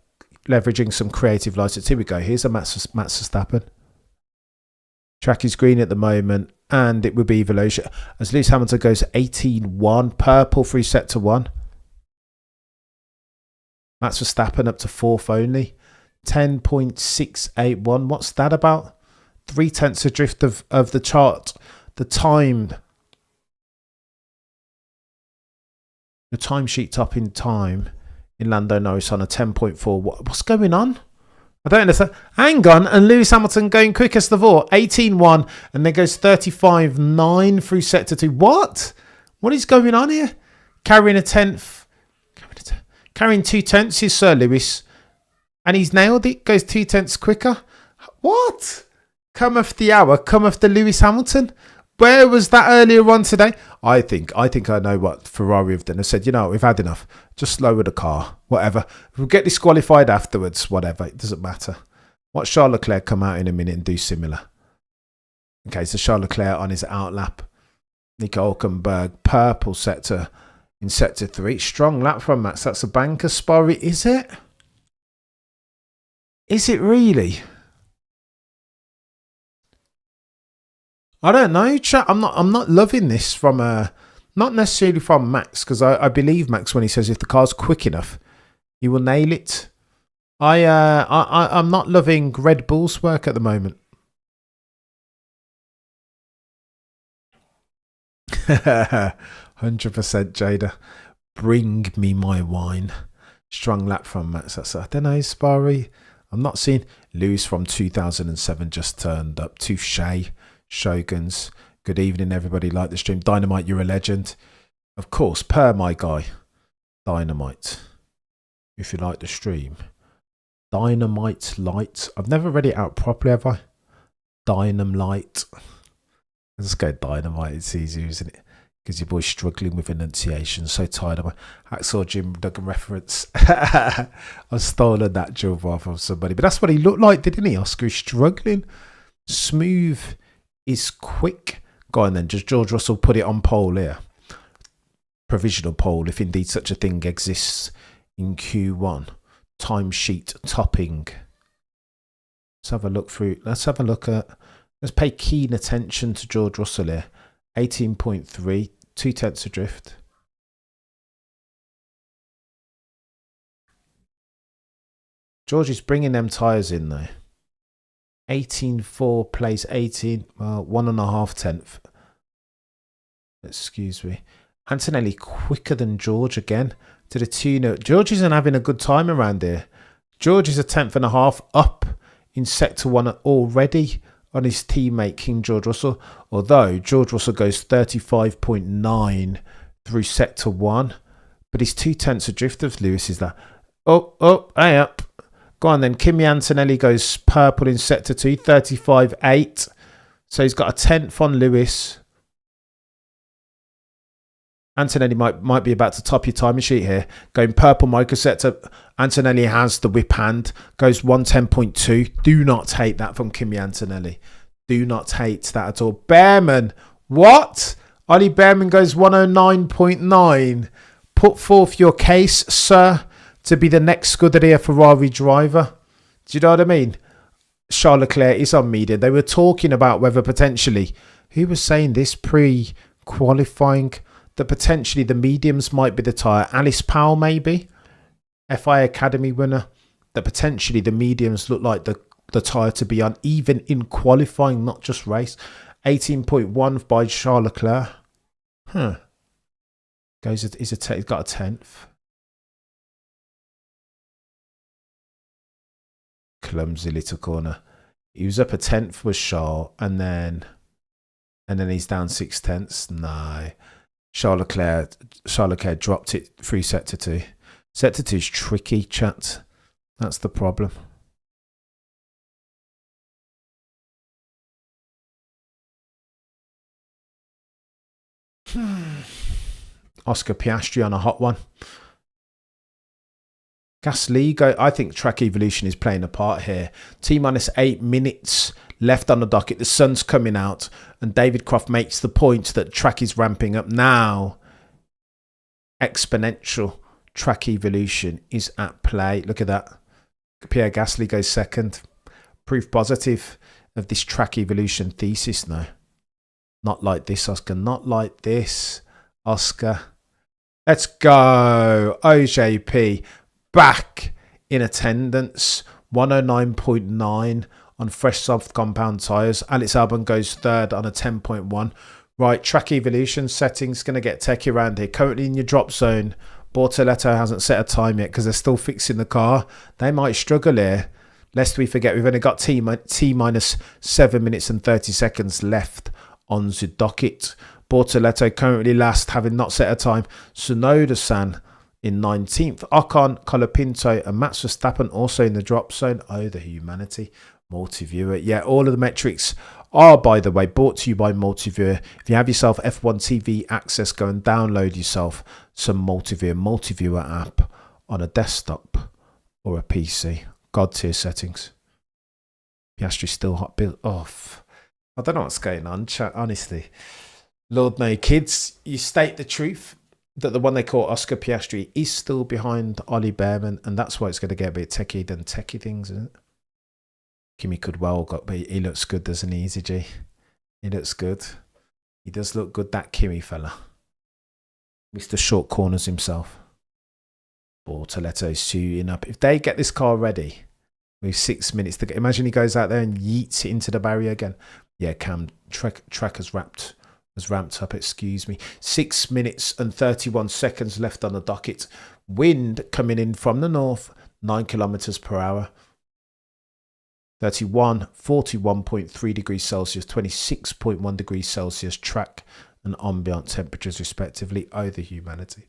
leveraging some creative license. Here we go. Here's a Max Verstappen. Track is green at the moment, and it will be Velocia. As Lewis Hamilton goes 18.1, purple through sector 1. Max Verstappen up to 4th only. 10.681. What's that about? 0.3 adrift of the chart. The time sheet top in time in Lando Norris on a 10.4. What's going on? I don't understand. Hang on. And Lewis Hamilton going quickest of all. 18.1 and then goes 35.9 through sector 2. What? What is going on here? Carrying a 10th. Carrying 2/10 is Sir Lewis. And he's nailed it. Goes 2/10 quicker. What? Cometh the hour. Cometh the Lewis Hamilton. Where was that earlier on today? I think I know what Ferrari have done. They said, you know, we've had enough. Just lower the car. Whatever. We'll get disqualified afterwards. Whatever. It doesn't matter. Watch Charles Leclerc come out in a minute and do similar. Okay, so Charles Leclerc on his outlap. Nico Hülkenberg, purple sector in sector 3. Strong lap from Max. That's a banker sparry. Is it? Is it really? I don't know, chat. I'm not loving this from not necessarily from Max, because I believe Max when he says if the car's quick enough, he will nail it. I'm not loving Red Bull's work at the moment. 100% Jada. Bring me my wine. Strong lap from Max. That's, I don't know, Sparry. I'm not seeing Lewis from 2007 just turned up. Touche, Shoguns. Good evening, everybody. Like the stream. Dynamite, you're a legend. Of course, per my guy. Dynamite. If you like the stream. Dynamite Light. I've never read it out properly, have I? Dynamite. Let's go Dynamite. It's easier, isn't it? Because your boy's struggling with enunciation. So tired of my Hacksaw Jim Duggan reference. I've stolen that joke from somebody. But that's what he looked like, didn't he? Oscar is struggling. Smooth is quick. Go on then. Does George Russell put it on poll here? Provisional poll, if indeed such a thing exists in Q1. Timesheet topping. Let's have a look through. Let's have a look at. Let's pay keen attention to George Russell here. 18.3, 2/10 adrift. George is bringing them tyres in though. 18.4 plays 18, 1.5 excuse me. Antonelli quicker than George again to the tune of. George isn't having a good time around here. George is 1.5 up in sector 1 already on his teammate King George Russell, although George Russell goes 35.9 through sector 1, but he's 2/10 adrift of Lewis. Is that? Hey up. Go on then. Kimi Antonelli goes purple in sector 2, 35.8. So he's got a 10th on Lewis. Antonelli might be about to top your timing sheet here. Going purple microsector. Antonelli has the whip hand. Goes 110.2. Do not hate that from Kimi Antonelli. Do not hate that at all. Behrman. What? Ollie Behrman goes 109.9. Put forth your case, sir, to be the next Scuderia Ferrari driver. Do you know what I mean? Charles Leclerc is on media. They were talking about whether potentially, who was saying this pre-qualifying, that potentially the mediums might be the tyre. Alice Powell maybe, FI Academy winner, that potentially the mediums look like the tyre to be on, even in qualifying, not just race. 18.1 by Charles Leclerc. He's got a 10th. Clumsy little corner. He was up a 10th with Charles, and then he's down 6/10. No. Charles Leclerc dropped it through sector 2. Sector 2 is tricky, chat. That's the problem. Oscar Piastri on a hot one. Gasly, I think track evolution is playing a part here. T-8 minutes left on the docket. The sun's coming out, and David Croft makes the point that track is ramping up now. Exponential track evolution is at play. Look at that. Pierre Gasly goes second. Proof positive of this track evolution thesis now. Not like this, Oscar. Not like this, Oscar. Let's go. OJP back in attendance. 109.9 on fresh soft compound tyres. Alex Albon goes third on a 10.1. Right, track evolution settings. Going to get techie around here. Currently in your drop zone. Bortoletto hasn't set a time yet because they're still fixing the car. They might struggle here. Lest we forget, we've only got T-minus 7 minutes and 30 seconds left on the docket. Bortoletto currently last, having not set a time. Tsunoda-san in 19th. Ocon, Colapinto and Max Verstappen also in the drop zone. Oh, the humanity. Multiviewer. Yeah, all of the metrics are, by the way, brought to you by Multiviewer. If you have yourself F1 TV access, go and download yourself some Multiviewer app on a desktop or a PC. God tier settings. Piastri's still hot built off. I don't know what's going on, chat, honestly. Lord no, kids, you state the truth that the one they call Oscar Piastri is still behind Ollie Behrman, and that's why it's going to get a bit techie than techie things, isn't it? Kimi could well got, but he looks good, doesn't he, Easy G? He looks good. He does look good, that Kimi fella. Mr. Short Corners himself. Bortoletto's suiting up. If they get this car ready with 6 minutes to go, imagine he goes out there and yeets it into the barrier again. Yeah, Cam, track has ramped up, excuse me. 6 minutes and 31 seconds left on the docket. Wind coming in from the north, 9 kilometers per hour. 31, 41.3 degrees Celsius, 26.1 degrees Celsius track and ambient temperatures respectively. Oh, the humanity.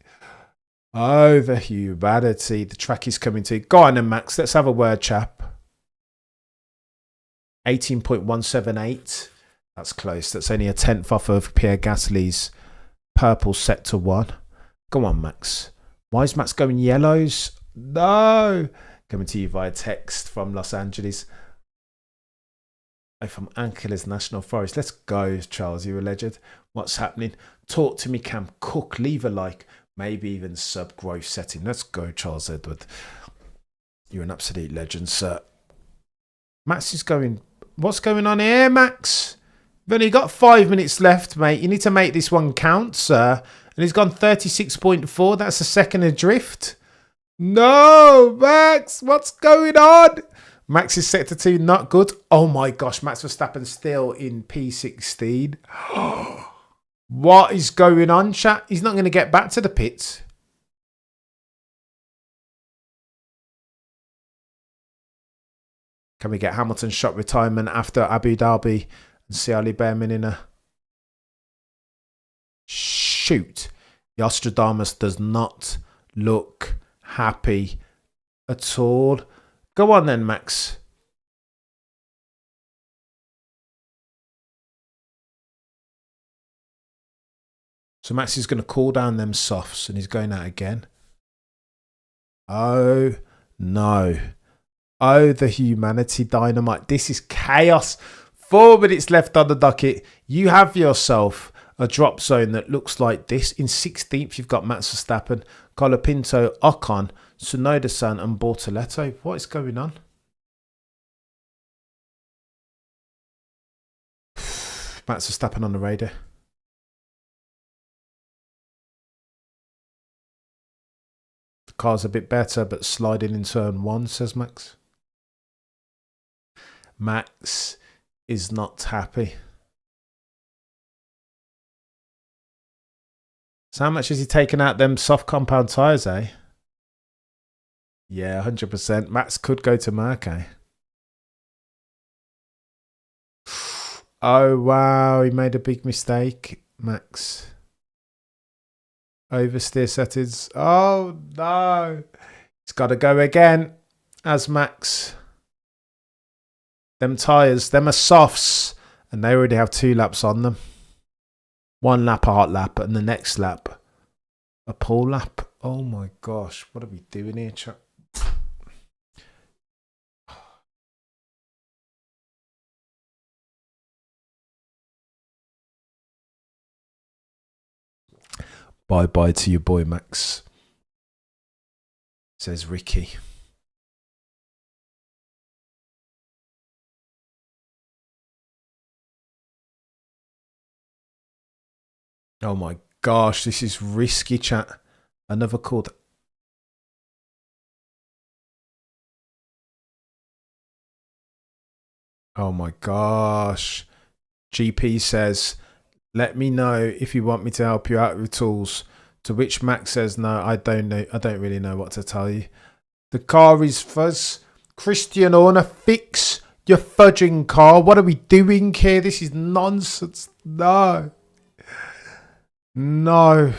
Oh, the humanity. The track is coming to. Go on then, Max. Let's have a word, chap. 18.178. That's close. That's only a tenth off of Pierre Gasly's purple sector 1. Go on, Max. Why is Max going yellows? No. Coming to you via text from Los Angeles. Oh, from Angeles National Forest. Let's go, Charles. You're a legend. What's happening? Talk to me, Cam Cook. Leave a like. Maybe even sub growth setting. Let's go, Charles Edward. You're an absolute legend, sir. Max is going. What's going on here, Max? You've only got 5 minutes left, mate. You need to make this one count, sir. And he's gone 36.4. That's a second adrift. No, Max. What's going on? Max is sector 2. Not good. Oh, my gosh. Max Verstappen still in P16. What is going on, chat? He's not going to get back to the pits. Can we get Hamilton's shot retirement after Abu Dhabi and see Ali Behrman in a shoot? The Ostradamus does not look happy at all. Go on then, Max. So Max is going to cool down them softs and he's going out again. Oh, no. Oh, the humanity dynamite. This is chaos. 4 minutes left on the docket. You have yourself a drop zone that looks like this. In 16th, you've got Max Verstappen, Colapinto, Ocon, Tsunoda-san and Bortoletto. What is going on? Max Verstappen on the radar. The car's a bit better, but sliding in turn 1, says Max. Max is not happy. So how much has he taken out them soft compound tyres, eh? Yeah, 100%. Max could go to Merc, eh? Oh, wow. He made a big mistake, Max. Oversteer settings. Oh, no. He's got to go again as Max. Them tyres, them are softs. And they already have 2 laps on them. 1 lap, a hot lap. And the next lap, a pole lap. Oh, my gosh. What are we doing here, chat? Bye-bye to your boy, Max. Says Ricky. Oh my gosh, this is risky, chat. Another called. Oh my gosh. GP says, let me know if you want me to help you out with tools. To which Max says, no, I don't know. I don't really know what to tell you. The car is fuzz. Christian Horner, fix your fudging car. What are we doing here? This is nonsense. No. No.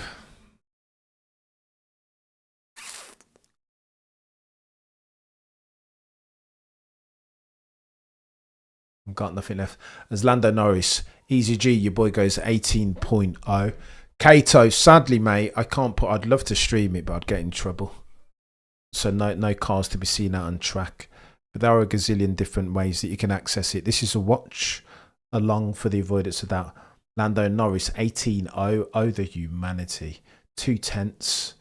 I've got nothing left. As Lando Norris, Easy G, your boy goes 18.0. Kato, sadly, mate, I can't put. I'd love to stream it, but I'd get in trouble. So no cars to be seen out on track. But there are a gazillion different ways that you can access it. This is a watch along for the avoidance of doubt. Lando Norris 18.0. Oh, the humanity. 2/10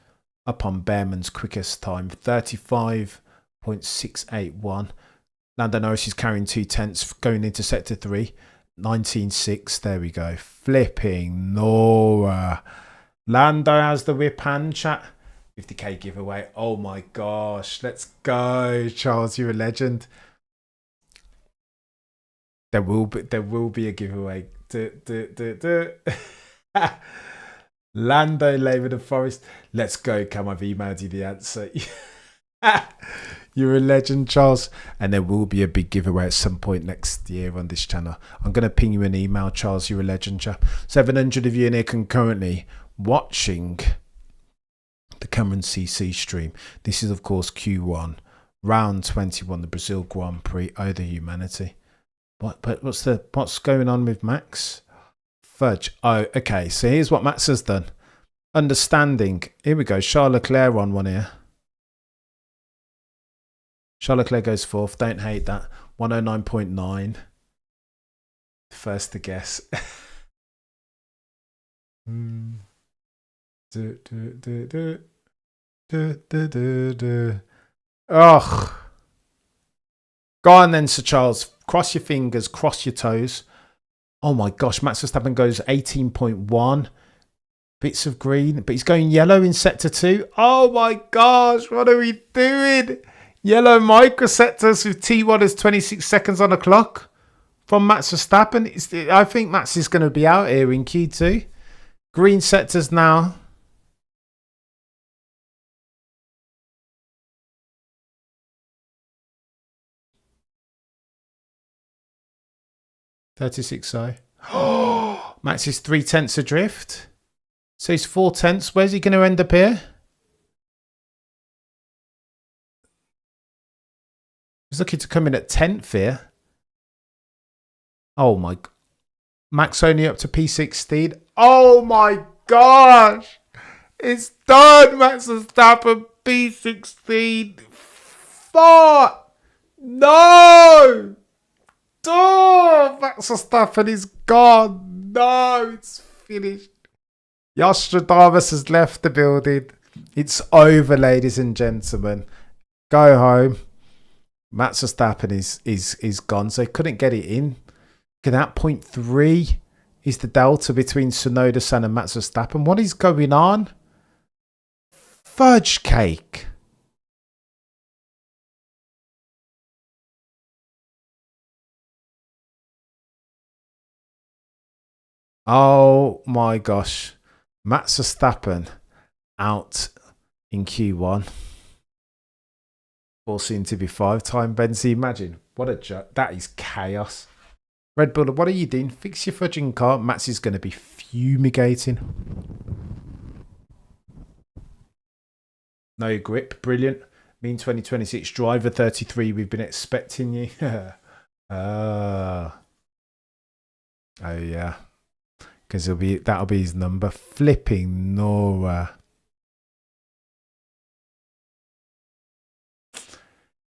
up on Behrman's quickest time. 35.681. Lando Norris is carrying 2/10 going into sector 3. 19.6. There we go. Flipping Nora. Lando has the whip hand, chat. 50k giveaway. Oh my gosh. Let's go, Charles. You're a legend. There will be a giveaway. Lando Labour the Forest. Let's go, Cam. I've emailed you the answer. You're a legend, Charles. And there will be a big giveaway at some point next year on this channel. I'm going to ping you an email, Charles. You're a legend, chap. 700 of you in here concurrently watching the Cameron CC stream. This is, of course, Q1, round 21, the Brazil Grand Prix. Oh, the humanity. What's going on with Max? Fudge. Oh, okay. So here's what Max has done. Understanding. Here we go. Charles Leclerc on one here. Charles Leclerc goes fourth. Don't hate that. 109.9. First to guess. Ugh. Go on then, Sir Charles. Cross your fingers. Cross your toes. Oh my gosh. Max Verstappen goes 18.1. Bits of green. But he's going yellow in sector 2. Oh my gosh. What are we doing? Yellow microsectors with T1 is 26 seconds on the clock from Max Verstappen. I think Max is going to be out here in Q2. Green sectors now. .36. Oh, Max is 3/10 adrift. So he's 4/10. Where's he going to end up here? He's looking to come in at 10th here. Oh my. Max only up to P16. Oh my gosh. It's done. Max Verstappen P16. Fuck. No. Oh, Max Verstappen is gone. No, it's finished. Nostradamus has left the building. It's over, ladies and gentlemen. Go home. Max Verstappen is gone, so he couldn't get it in. Look at that, 0.3 is the delta between Tsunoda-san and Max Verstappen. What is going on? Fudge cake. Oh my gosh. Max Verstappen out in Q1. Or soon to be 5-time Benzi. Imagine. What a joke. That is chaos. Red Bull, what are you doing? Fix your fudging car. Max is going to be fumigating. No grip. Brilliant. Mean 2026 driver 33. We've been expecting you. Oh yeah. Because that'll be his number. Flipping Nora.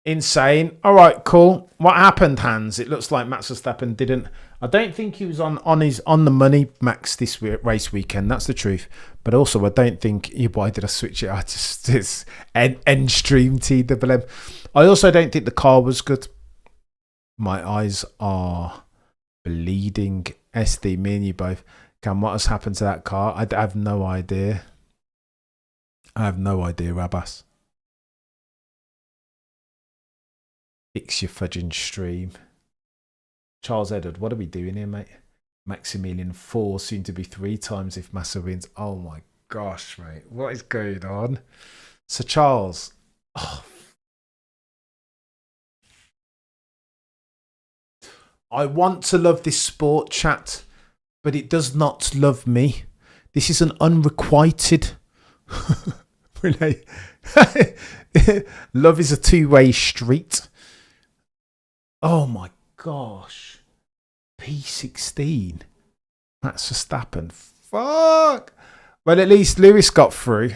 Insane. All right, cool. What happened, Hans? It looks like Max Verstappen didn't. I don't think he was on the money, Max, this race weekend. That's the truth. But also, I don't think. Why did I switch it? It's end stream TWM. I also don't think the car was good. My eyes are bleeding. SD, me and you both. Cam, what has happened to that car? I have no idea. I have no idea, Rabas. Fix your fudging stream. Charles Edward, what are we doing here, mate? Maximilian 4, soon to be 3 times if Massa wins. Oh my gosh, mate. What is going on? Sir Charles. Oh. I want to love this sport, chat, but it does not love me. This is an unrequited relay. Love is a two-way street. Oh my gosh. P16. Max Verstappen. Fuck. Well, at least Lewis got through.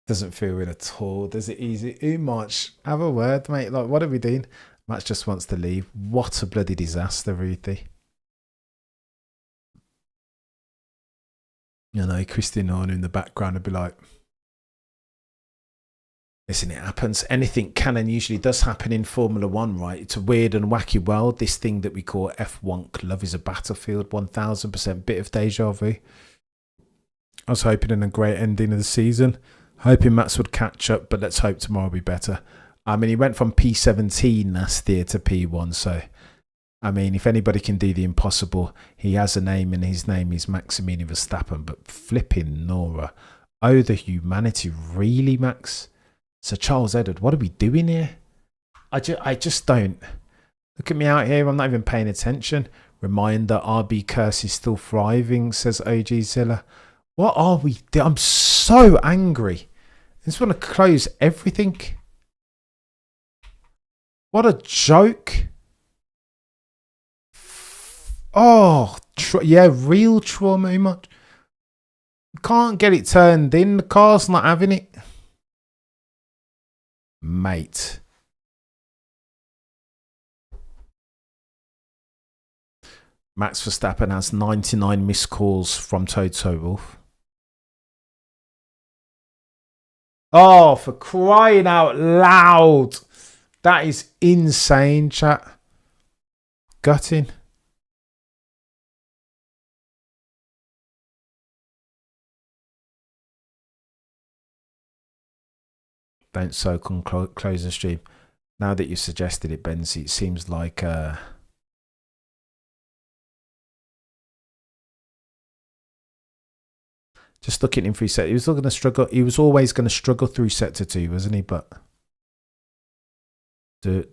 Doesn't feel it at all. Does it easy? Too much. Have a word, mate. Like, what are we doing? Max just wants to leave. What a bloody disaster, Ruthie. You know, Christian Horner in the background would be like, listen, it happens. Anything can and usually does happen in Formula One, right? It's a weird and wacky world. This thing that we call F1 love is a battlefield. 1000% bit of deja vu. I was hoping in a great ending of the season. Hoping Max would catch up, but let's hope tomorrow will be better. I mean, he went from P17 last year to P1, so I mean, if anybody can do the impossible, he has a name and his name is Maximilian Verstappen. But flipping Nora. Oh, the humanity. Really, Max? Sir Charles Edward, what are we doing here? I just don't. Look at me out here. I'm not even paying attention. Reminder, RB Curse is still thriving, says OG Zilla. What are we doing? I'm so angry. I just want to close everything. What a joke. Oh, yeah, real trauma. Much. Can't get it turned in. The car's not having it. Mate. Max Verstappen has 99 missed calls from Toto Wolff. Oh, for crying out loud. That is insane, chat. Gutting. Don't soak on close the stream. Now that you suggested it, Benzi, it seems like just looking in through set. He was still going to struggle. He was always going to struggle through sector 2, wasn't he? But do.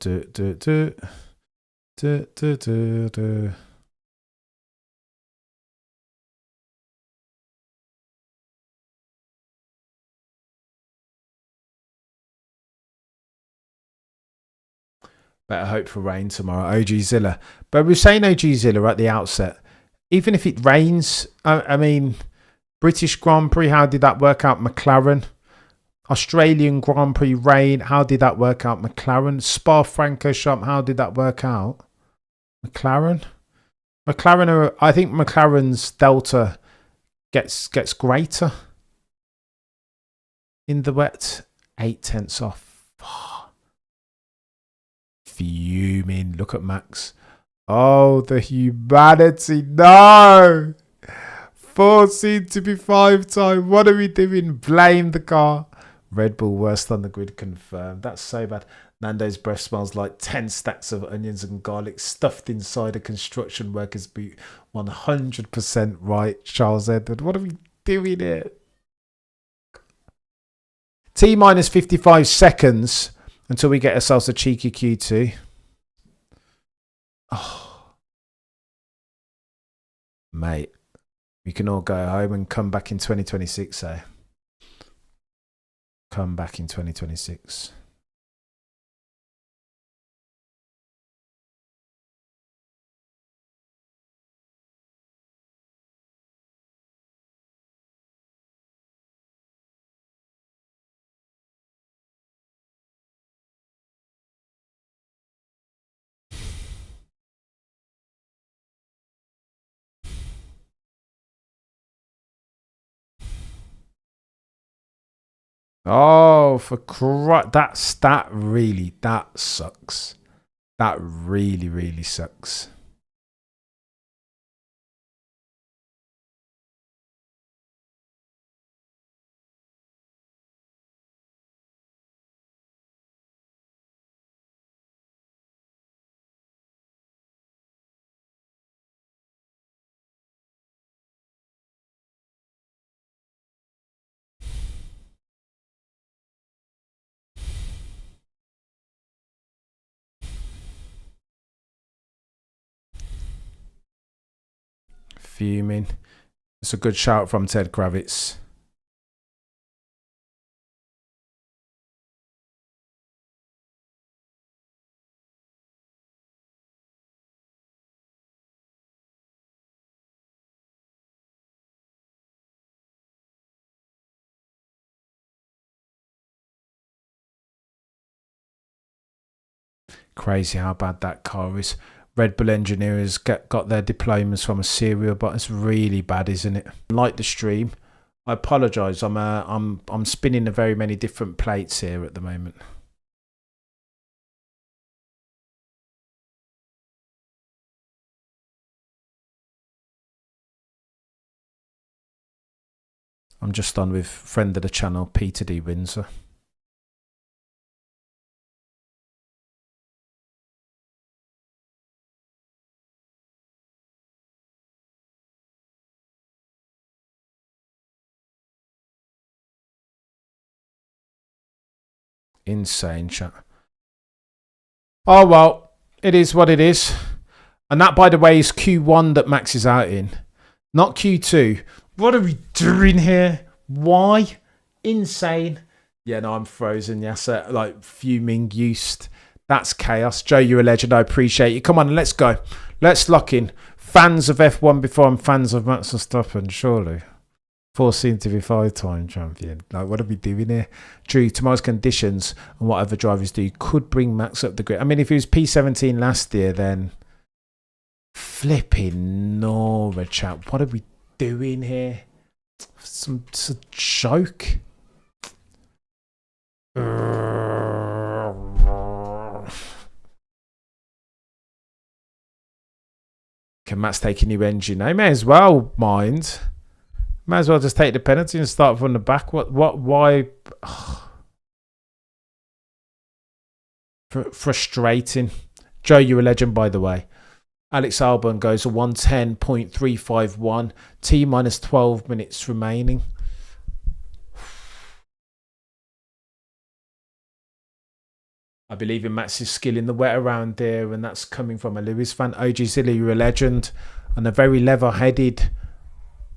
Better hope for rain tomorrow. OG Zilla. But we were saying OG Zilla at the outset. Even if it rains, I mean, British Grand Prix, how did that work out? McLaren. Australian Grand Prix rain, how did that work out? McLaren. Spa-Francorchamps, how did that work out? McLaren. I think McLaren's delta gets greater in the wet. 0.8 off. Fuming. Look at Max. Oh, the humanity. No. 14 to be 5-time. What are we doing? Blame the car. Red Bull worst on the grid confirmed. That's so bad. Nando's breath smells like 10 stacks of onions and garlic stuffed inside a construction worker's boot. 100% right, Charles Edward. What are we doing here? T minus 55 seconds until we get ourselves a cheeky Q2. Oh. Mate. We can all go home and come back in 2026, eh? Come back in 2026. Oh, for that sucks. That really sucks. Fuming. It's a good shout from Ted Kravitz. Crazy how bad that car is. Red Bull engineers got their diplomas from a serial, but it's really bad, isn't it? Like the stream, I apologise. I'm spinning a very many different plates here at the moment. I'm just on with friend of the channel, Peter D. Windsor. Insane, chat. Oh, well, it is what it is. And that, by the way, is Q1 that Max is out in, not Q2. What are we doing here? Why? Insane. Yeah, no, I'm frozen. Yes, like fuming, used. That's chaos. Joe, you're a legend. I appreciate you. Come on, let's go. Let's lock in. Fans of F1 before I'm fans of Max Verstappen, surely. Forcing to be 5-time champion. Like, what are we doing here? True, tomorrow's conditions and whatever drivers do could bring Max up the grid. I mean, if he was P17 last year, then flipping Nora, chat. What are we doing here? It's a joke. Can Matt's take a new engine? I may as well mind. Might as well just take the penalty and start from the back. Why? Frustrating. Joe, you're a legend, by the way. Alex Albon goes a 110.351. T minus 12 minutes remaining. I believe in Max's skill in the wet around there, and that's coming from a Lewis fan. OG Zilly, you're a legend, and a very level-headed,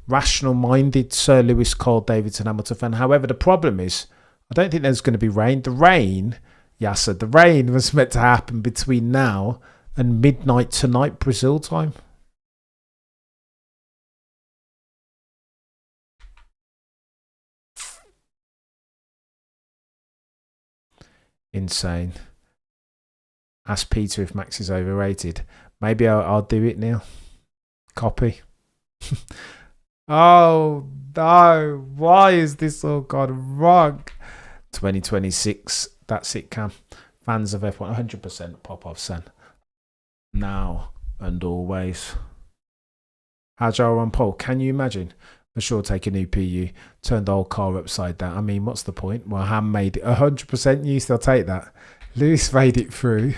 rational-minded Sir Lewis Cole Davidson Hamilton fan. However, the problem is, I don't think there's going to be rain. The rain was meant to happen between now and midnight tonight, Brazil time. Insane. Ask Peter if Max is overrated. Maybe I'll do it now. Copy. Oh no, why is this all gone wrong? 2026, that's it, Cam. Fans of F1, 100% pop off, Sen. Now and always. Agile on pole, can you imagine? For sure, take a new PU, turn the whole car upside down. I mean, what's the point? Well, Ham made it 100% use, they'll take that. Lewis made it through.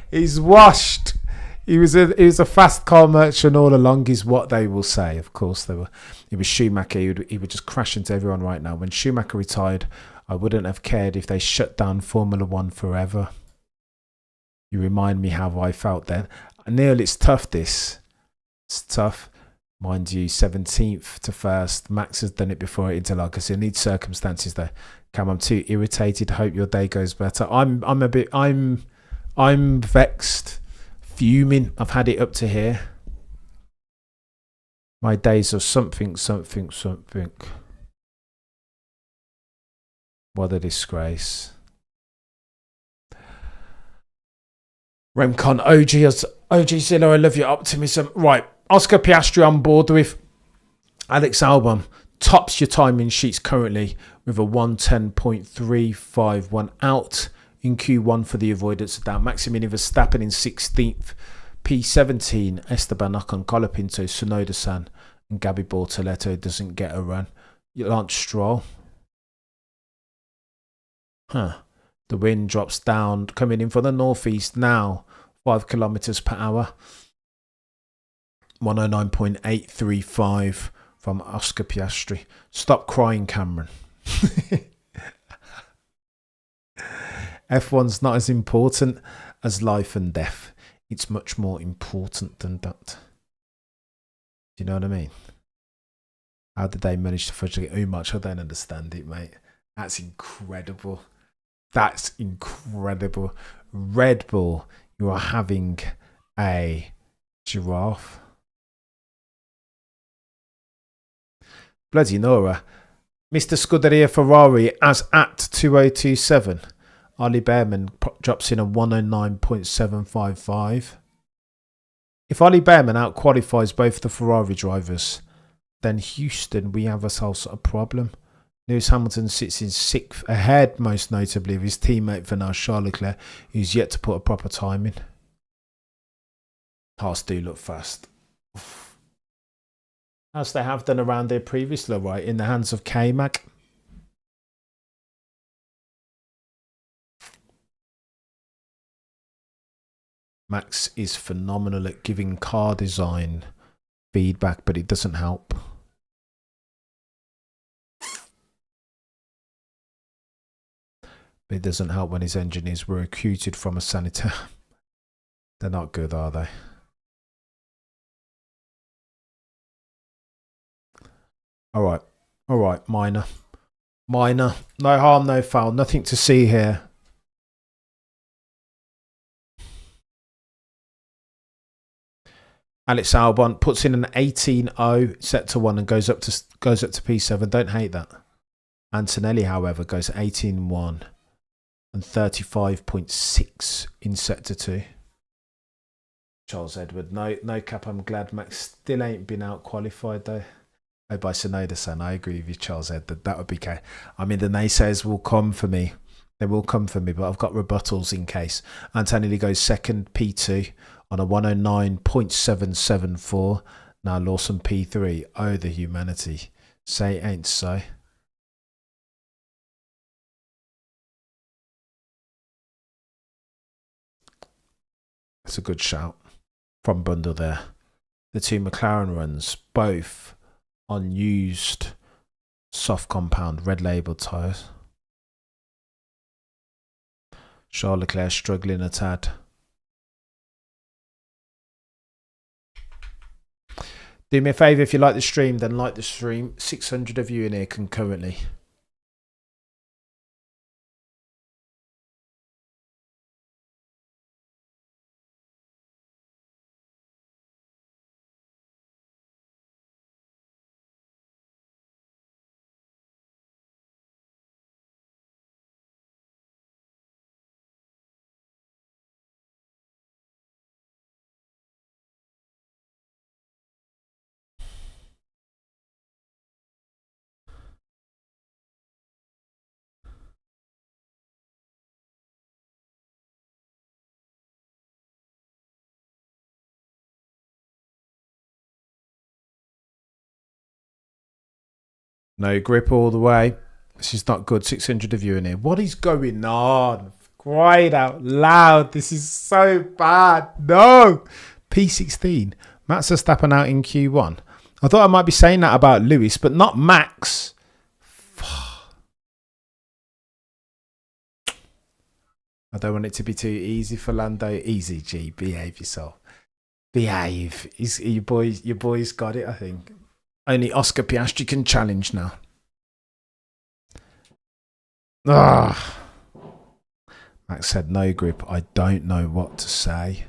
He's washed. He was a fast car merchant all along, is what they will say. Of course, they were. It was Schumacher. He would just crash into everyone right now. When Schumacher retired, I wouldn't have cared if they shut down Formula One forever. You remind me how I felt then. Neil, it's tough, this. It's tough. Mind you, 17th to 1st. Max has done it before at Interlagos. It needs circumstances, though. Cam, I'm too irritated. Hope your day goes better. I'm vexed. Fuming. I've had it up to here. My days of something. What a disgrace. Remcon, OG Zilla, I love your optimism. Right, Oscar Piastri on board with. Alex Albon tops your timing sheets currently with a 110.351 out in Q1 for the avoidance of doubt. Maximilian Verstappen in 16th. P17, Esteban Ocon, Colapinto, Tsunoda-san, and Gabby Bortoletto doesn't get a run. Lance Stroll. The wind drops down, coming in from the northeast now, 5 kilometers per hour. 109.835 from Oscar Piastri. Stop crying, Cameron. F1's not as important as life and death. It's much more important than that. Do you know what I mean? How did they manage to fudge it? Much? I don't understand it, mate. That's incredible. That's incredible. Red Bull, you are having a giraffe. Bloody Nora. Mr. Scuderia Ferrari as at 2027. Ollie Behrman drops in a 109.755. If Ollie Behrman out-qualifies both the Ferrari drivers, then Houston, we have ourselves a problem. Lewis Hamilton sits in 6th, ahead most notably of his teammate Charles Leclerc, who's yet to put a proper time in. Haas do look fast. As they have done around there previously, right, in the hands of K-Mac. Max is phenomenal at giving car design feedback, but it doesn't help. But it doesn't help when his engineers were recruited from a sanitary. They're not good, are they? All right, minor. No harm, no foul. Nothing to see here. Alex Albon puts in an 18.0 set to 1 and goes up to P7. Don't hate that. Antonelli, however, goes 18.1 and 35.6 in set to 2. Charles Edward, no cap. I'm glad Max still ain't been out qualified though. Oh, by Sonoda-san, I agree with you, Charles Edward. That would be okay. I mean, the naysayers will come for me. They will come for me, but I've got rebuttals in case. Antonelli goes second, P2 on a 109.774. Now Lawson P3. Oh, the humanity. Say it ain't so. That's a good shout from Bundle there. The two McLaren runs, both on used soft compound red label tyres. Charles Leclerc struggling a tad. Do me a favour, if you like the stream, then like the stream. 600 of you in here concurrently. No grip all the way. This is not good. 600 of you in here. What is going on? Cried out loud. This is so bad. No. P16. Max Verstappen out in Q1. I thought I might be saying that about Lewis, but not Max. I don't want it to be too easy for Lando. Easy, G. Behave yourself. Behave. Your boy's got it, I think. Only Oscar Piastri can challenge now. Max said no grip. I don't know what to say.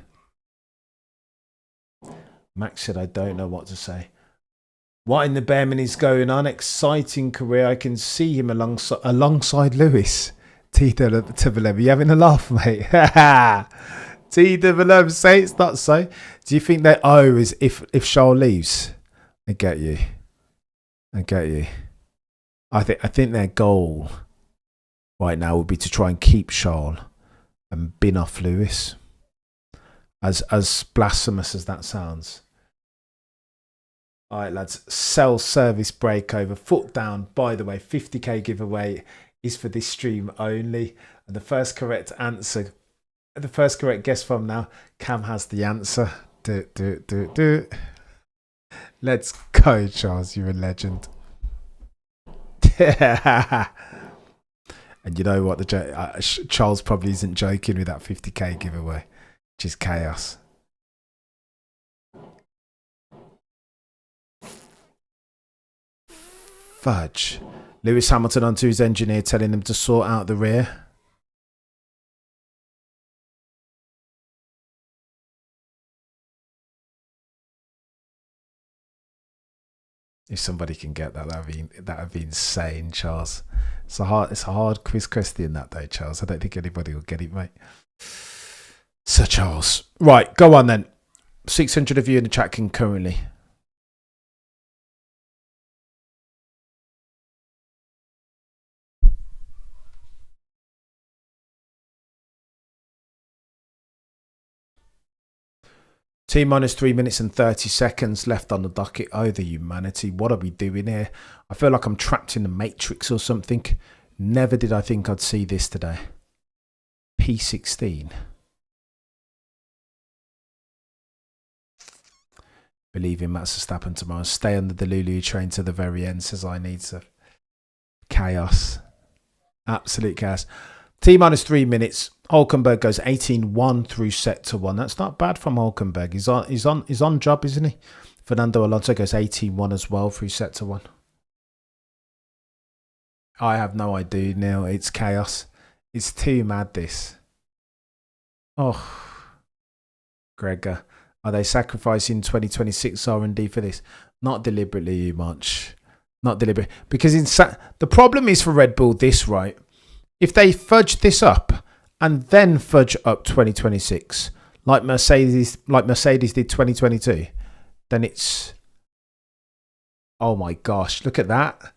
Max said I don't know what to say. What in the Bearman is going on? Exciting career. I can see him alongside Lewis. T-Double-M. Are you having a laugh, mate? T-Double-M. Say it's not so. Do you think that is if Charles leaves? I get you. I think their goal right now would be to try and keep Charles and bin off Lewis. As blasphemous as that sounds. All right, lads. Cell service breakover. Foot down. By the way, 50k giveaway is for this stream only. And the first correct guess from now, Cam has the answer. Do. Let's go, Charles. You're a legend. And you know what? Charles probably isn't joking with that 50k giveaway, which is chaos. Fudge. Lewis Hamilton onto his engineer, telling him to sort out the rear. If somebody can get that, that'd be insane, Charles. It's a hard quiz question, that though, Charles. I don't think anybody will get it, mate. Sir Charles. Right, go on then. 600 of you in the chat concurrently. T minus 3 minutes and 30 seconds left on the docket. Oh, the humanity. What are we doing here? I feel like I'm trapped in the Matrix or something. Never did I think I'd see this today. P16. Believe in Max Verstappen tomorrow. Stay on the Delulu train to the very end, says I need to. Chaos. Absolute chaos. T minus 3 minutes. Hulkenberg goes 18-1 through set to 1. That's not bad from Hulkenberg. He's on job, isn't he? Fernando Alonso goes 18-1 as well through set to 1. I have no idea, Neil. It's chaos. It's too mad, this. Oh, Gregor. Are they sacrificing 2026 R&D for this? Not deliberately much. Not deliberate. Because the problem is for Red Bull this, right? If they fudge this up and then fudge up 2026, like Mercedes did 2022, then it's, oh my gosh, look at that.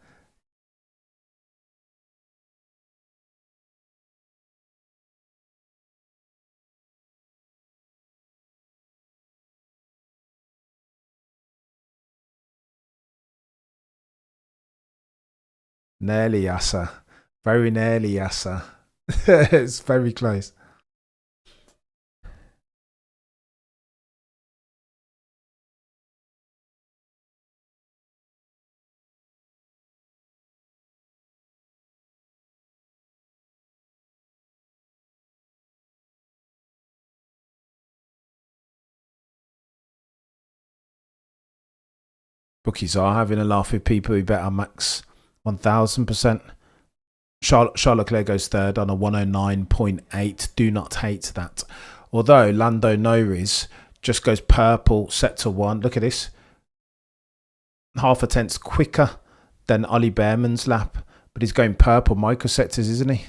Nearly, Yasser. Very nearly, Yasser. It's very close. Bookies are having a laugh with people who bet on Max 1000%. Charles Leclerc goes third on a 109.8. Do not hate that. Although Lando Norris just goes purple, set to 1. Look at this. Half a tenth quicker than Ollie Behrman's lap. But he's going purple microsectors, isn't he?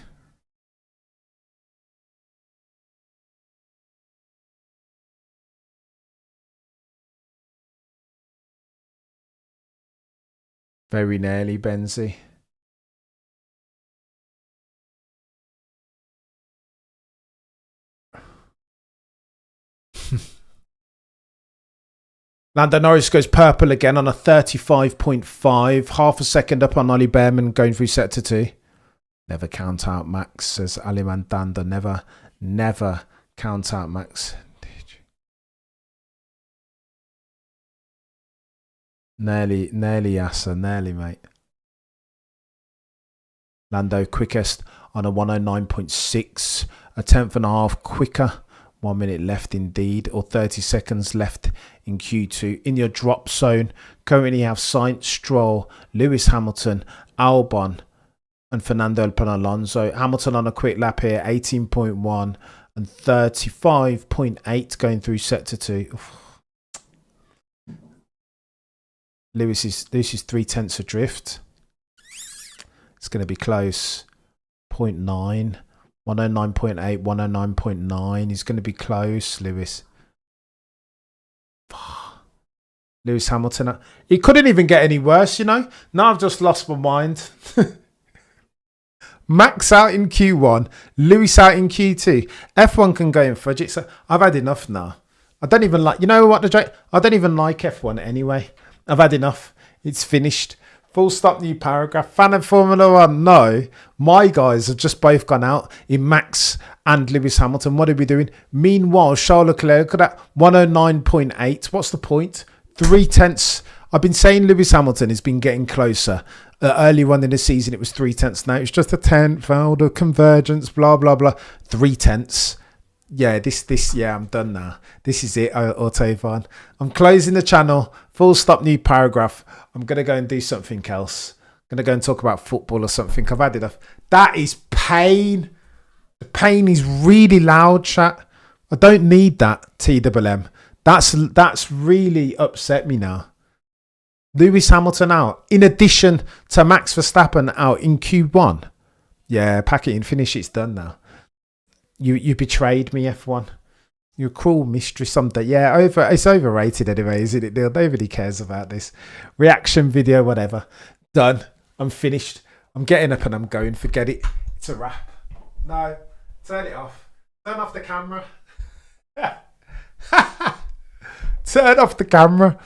Very nearly, Benzi. Lando Norris goes purple again on a 35.5. Half a second up on Ollie Behrman going through sector 2. Never count out Max, says Alimantanda. Never count out Max. Nearly, Asa. Nearly, mate. Lando quickest on a 109.6. A tenth and a half quicker. 1 minute left indeed, or 30 seconds left in Q2. In your drop zone, currently you have Sainz, Stroll, Lewis Hamilton, Albon, and Fernando Alonso. Hamilton on a quick lap here, 18.1 and 35.8 going through sector 2. Oof. Lewis is 0.3 adrift. It's going to be close. 0.9. 109.8, 109.9. He's going to be close, Lewis. Lewis Hamilton. He couldn't even get any worse, you know. Now I've just lost my mind. Max out in Q1. Lewis out in Q2. F1 can go in fudge it. So I've had enough now. I don't even like... You know what, I don't even like F1 anyway. I've had enough. It's finished. Full stop, new paragraph. Fan of Formula One? No. My guys have just both gone out in Max and Lewis Hamilton. What are we doing? Meanwhile, Charles Leclerc at 109.8. What's the point? 0.3. I've been saying Lewis Hamilton has been getting closer. Early on in the season, it was 0.3. Now it's just a tenth. Oh, the convergence, blah, blah, blah. 0.3. Yeah, yeah, I'm done now. This is it, Autovan. I'm closing the channel. Full stop, new paragraph. I'm going to go and do something else. I'm going to go and talk about football or something. I've had enough. That is pain. The pain is really loud, chat. I don't need that, TWM. That's really upset me now. Lewis Hamilton out. In addition to Max Verstappen out in Q1. Yeah, pack it in, finish, it's done now. You betrayed me, F1. You're a cruel mistress someday. Yeah, it's overrated anyway, isn't it, Neil? Nobody cares about this. Reaction video, whatever. Done. I'm finished. I'm getting up and I'm going. Forget it. It's a wrap. No. Turn it off. Turn off the camera. Turn off the camera.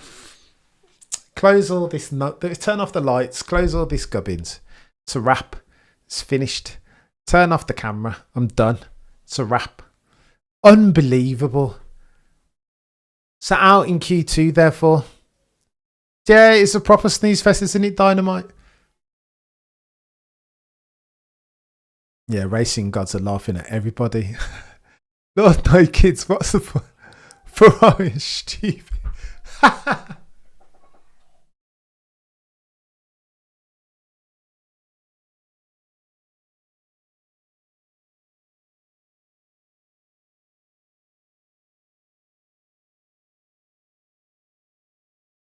Close all this. Turn off the lights. Close all this gubbins. It's a wrap. It's finished. Turn off the camera. I'm done. It's a wrap. Unbelievable. So out in Q2, therefore. Yeah, it's a proper sneeze fest, isn't it, Dynamite? Yeah, racing gods are laughing at everybody. Lord, no kids, what's the point? Ferrari is stupid.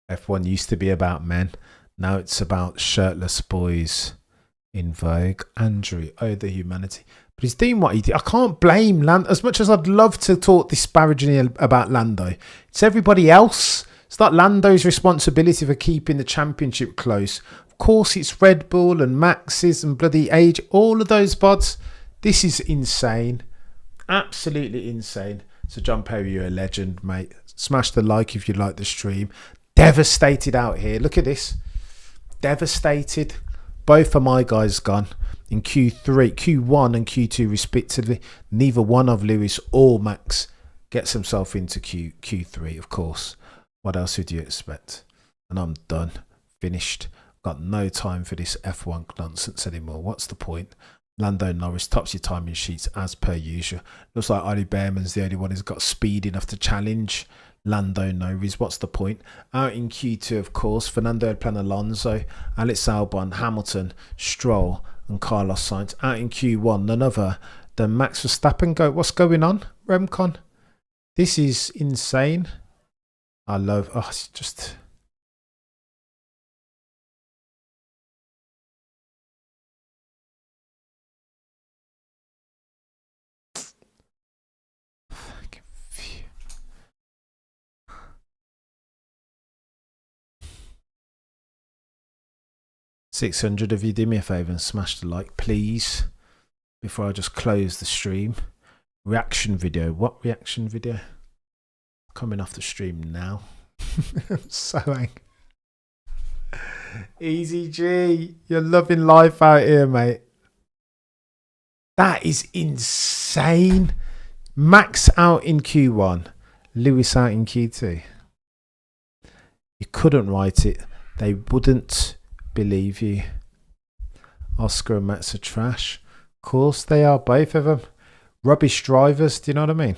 F1 used to be about men. Now it's about shirtless boys in Vogue. Andrew, oh, the humanity. But he's doing what he did. I can't blame Lando. As much as I'd love to talk disparagingly about Lando, it's everybody else. It's not Lando's responsibility for keeping the championship close. Of course, it's Red Bull and Max's and bloody age. All of those pods. This is insane. Absolutely insane. So, John Perry, you're a legend, mate. Smash the like if you like the stream. Devastated out here. Look at this. Devastated. Both of my guys gone in Q1 and Q2 respectively. Neither one of Lewis or Max gets himself into Q3, of course. What else would you expect? And I'm done. Finished. Got no time for this F1 nonsense anymore. What's the point? Lando Norris tops your timing sheets as per usual. Looks like Ollie Behrman's the only one who's got speed enough to challenge Lando Norris. What's the point? Out in Q2, of course, Fernando Plan Alonso, Alex Albon, Hamilton, Stroll, and Carlos Sainz. Out in Q1, none other than Max Verstappen. What's going on, Remcon? This is insane. I love. Oh, it's just. $600 of you, do me a favour and smash the like, please, before I just close the stream. Reaction video. What reaction video? Coming off the stream now. I'm so angry. Easy G, you're loving life out here, mate. That is insane. Max out in Q1, Lewis out in Q2. You couldn't write it. They wouldn't believe you. Oscar and Max are trash. Of course they are, both of them. Rubbish drivers, do you know what I mean?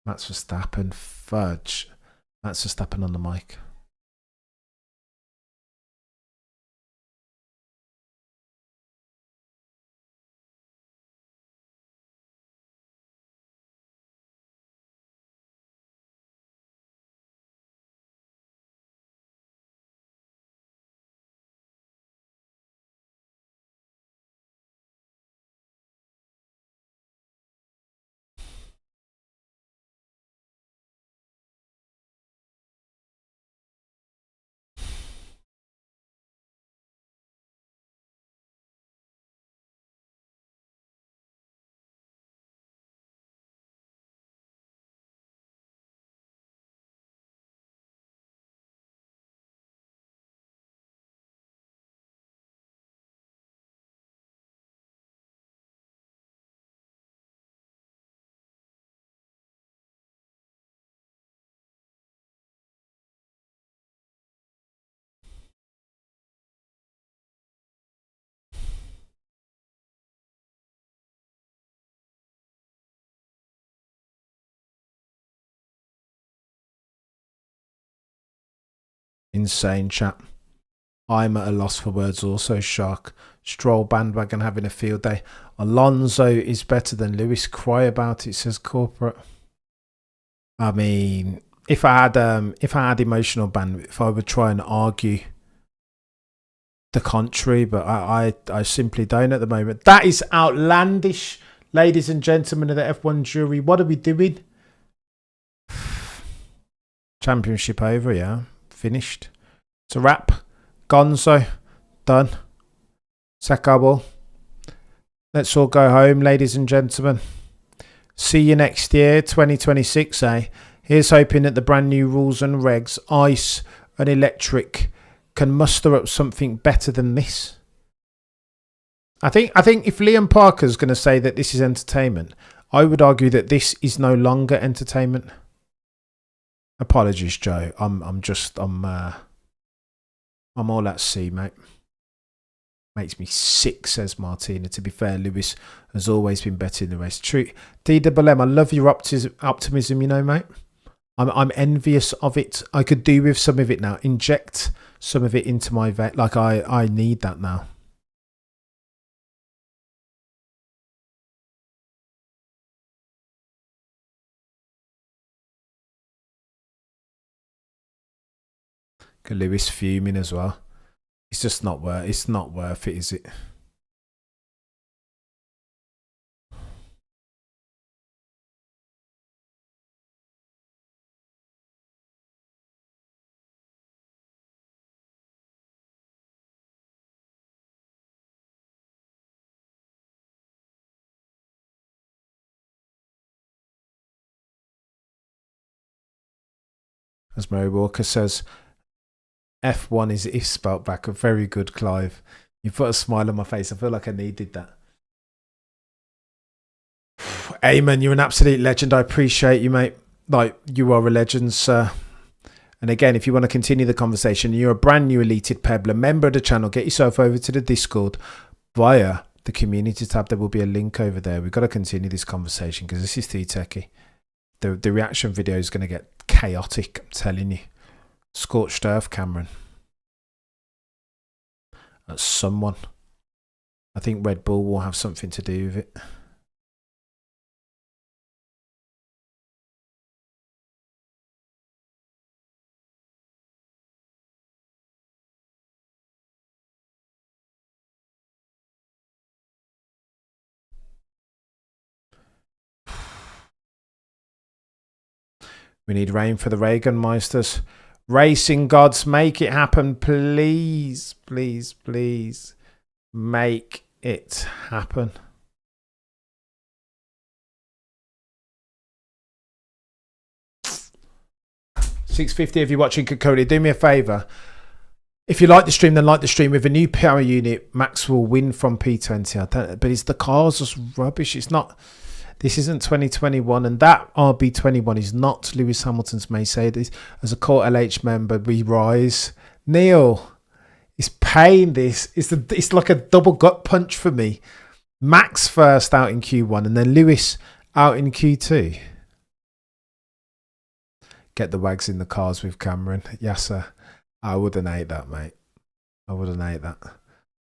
Max Verstappen, fudge. Max Verstappen on the mic. Insane, chap. I'm at a loss for words also, Shark. Stroll bandwagon having a field day. Alonso is better than Lewis. Cry about it, says Corporate. I mean, if I had emotional bandwidth, I would try and argue the contrary, but I simply don't at the moment. That is outlandish, ladies and gentlemen of the F1 jury. What are we doing? Championship over, yeah. Finished. It's a wrap. Gonzo. Done. Sakabo. Let's all go home, ladies and gentlemen. See you next year, 2026, eh? Here's hoping that the brand new rules and regs, ICE and electric, can muster up something better than this. I think if Liam Parker's going to say that this is entertainment, I would argue that this is no longer entertainment. Apologies, Joe. I'm all at sea, mate. Makes me sick, says Martina. To be fair, Lewis has always been better in the race. True. DWM, I love your optimism, you know, mate. I'm envious of it. I could do with some of it now. Inject some of it into my vet. Like, I need that now. Lewis fuming as well. It's just not worth. It's not worth it, is it? As Mary Walker says, F1 is if spelt back. A very good, Clive. You put a smile on my face. I feel like I needed that. Eamon, you're an absolute legend. I appreciate you, mate. Like, you are a legend, sir. And again, if you want to continue the conversation, you're a brand new Elated Pebbler, member of the channel, get yourself over to the Discord via the community tab. There will be a link over there. We've got to continue this conversation because this is too techie. The reaction video is going to get chaotic, I'm telling you. Scorched earth, Cameron. That's someone. I think Red Bull will have something to do with it. We need rain for the Reagan Meisters. Racing gods, make it happen, please, please, please. Make it happen. $6.50 if you're watching Kokoli. Do me a favour. If you like the stream, then like the stream. With a new power unit, Max will win from P20. But the car's just rubbish. It's not... This isn't 2021, and that RB21 is not Lewis Hamilton's Mercedes. As a core LH member, we rise. Neil, it's pain. It's like a double gut punch for me. Max first out in Q1, and then Lewis out in Q2. Get the wags in the cars with Cameron. Yes, sir. I wouldn't hate that, mate. I wouldn't hate that.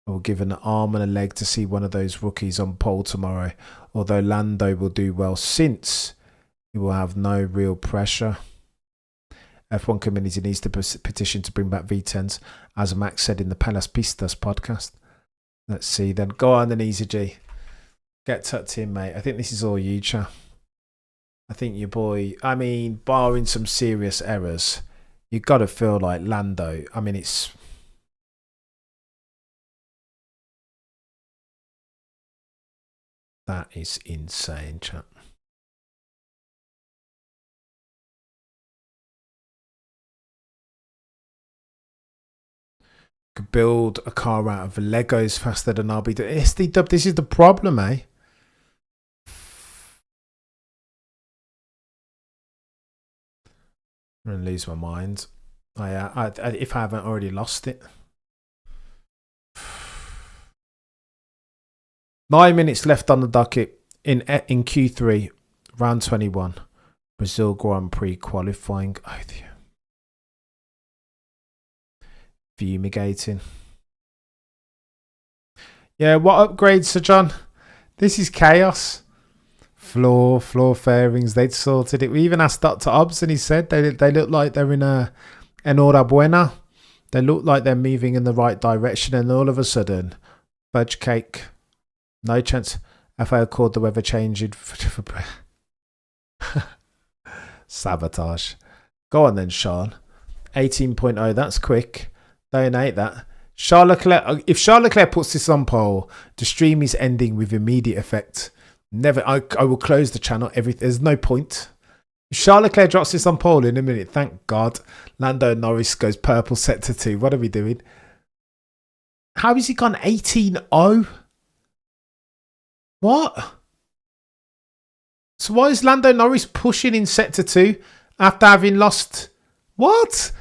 I will give an arm and a leg to see one of those rookies on pole tomorrow, although Lando will do well since he will have no real pressure. F1 community needs to petition to bring back V10s, as Max said in the Pelas Pistas podcast. Let's see then. Go on then, Easy G. Get tucked in, mate. I think this is all you, cha. I think your boy, I mean, barring some serious errors, you've got to feel like Lando. I mean, it's... That is insane, chat. Could build a car out of Legos faster than RB. SD Dub, this is the problem, eh? I'm going to lose my mind. If I haven't already lost it. 9 minutes left on the docket in Q3, round 21. Brazil Grand Prix qualifying. Oh, dear. Fumigating. Yeah, what upgrades, Sir John? This is chaos. Floor fairings, they'd sorted it. We even asked Dr. Obbs and he said they look like they're in a enhorabuena. They look like they're moving in the right direction, and all of a sudden, fudge cake. No chance. FAO called the weather changing for sabotage. Go on then, Sean. 18.0, that's quick. Donate that. Charles Leclerc, if Charles Leclerc puts this on pole, the stream is ending with immediate effect. Never. I will close the channel. There's no point. If Charles Leclerc drops this on pole in a minute, thank God. Lando Norris goes purple sector 2. What are we doing? How has he gone 18-0? What? So why is Lando Norris pushing in sector 2 after having lost? What?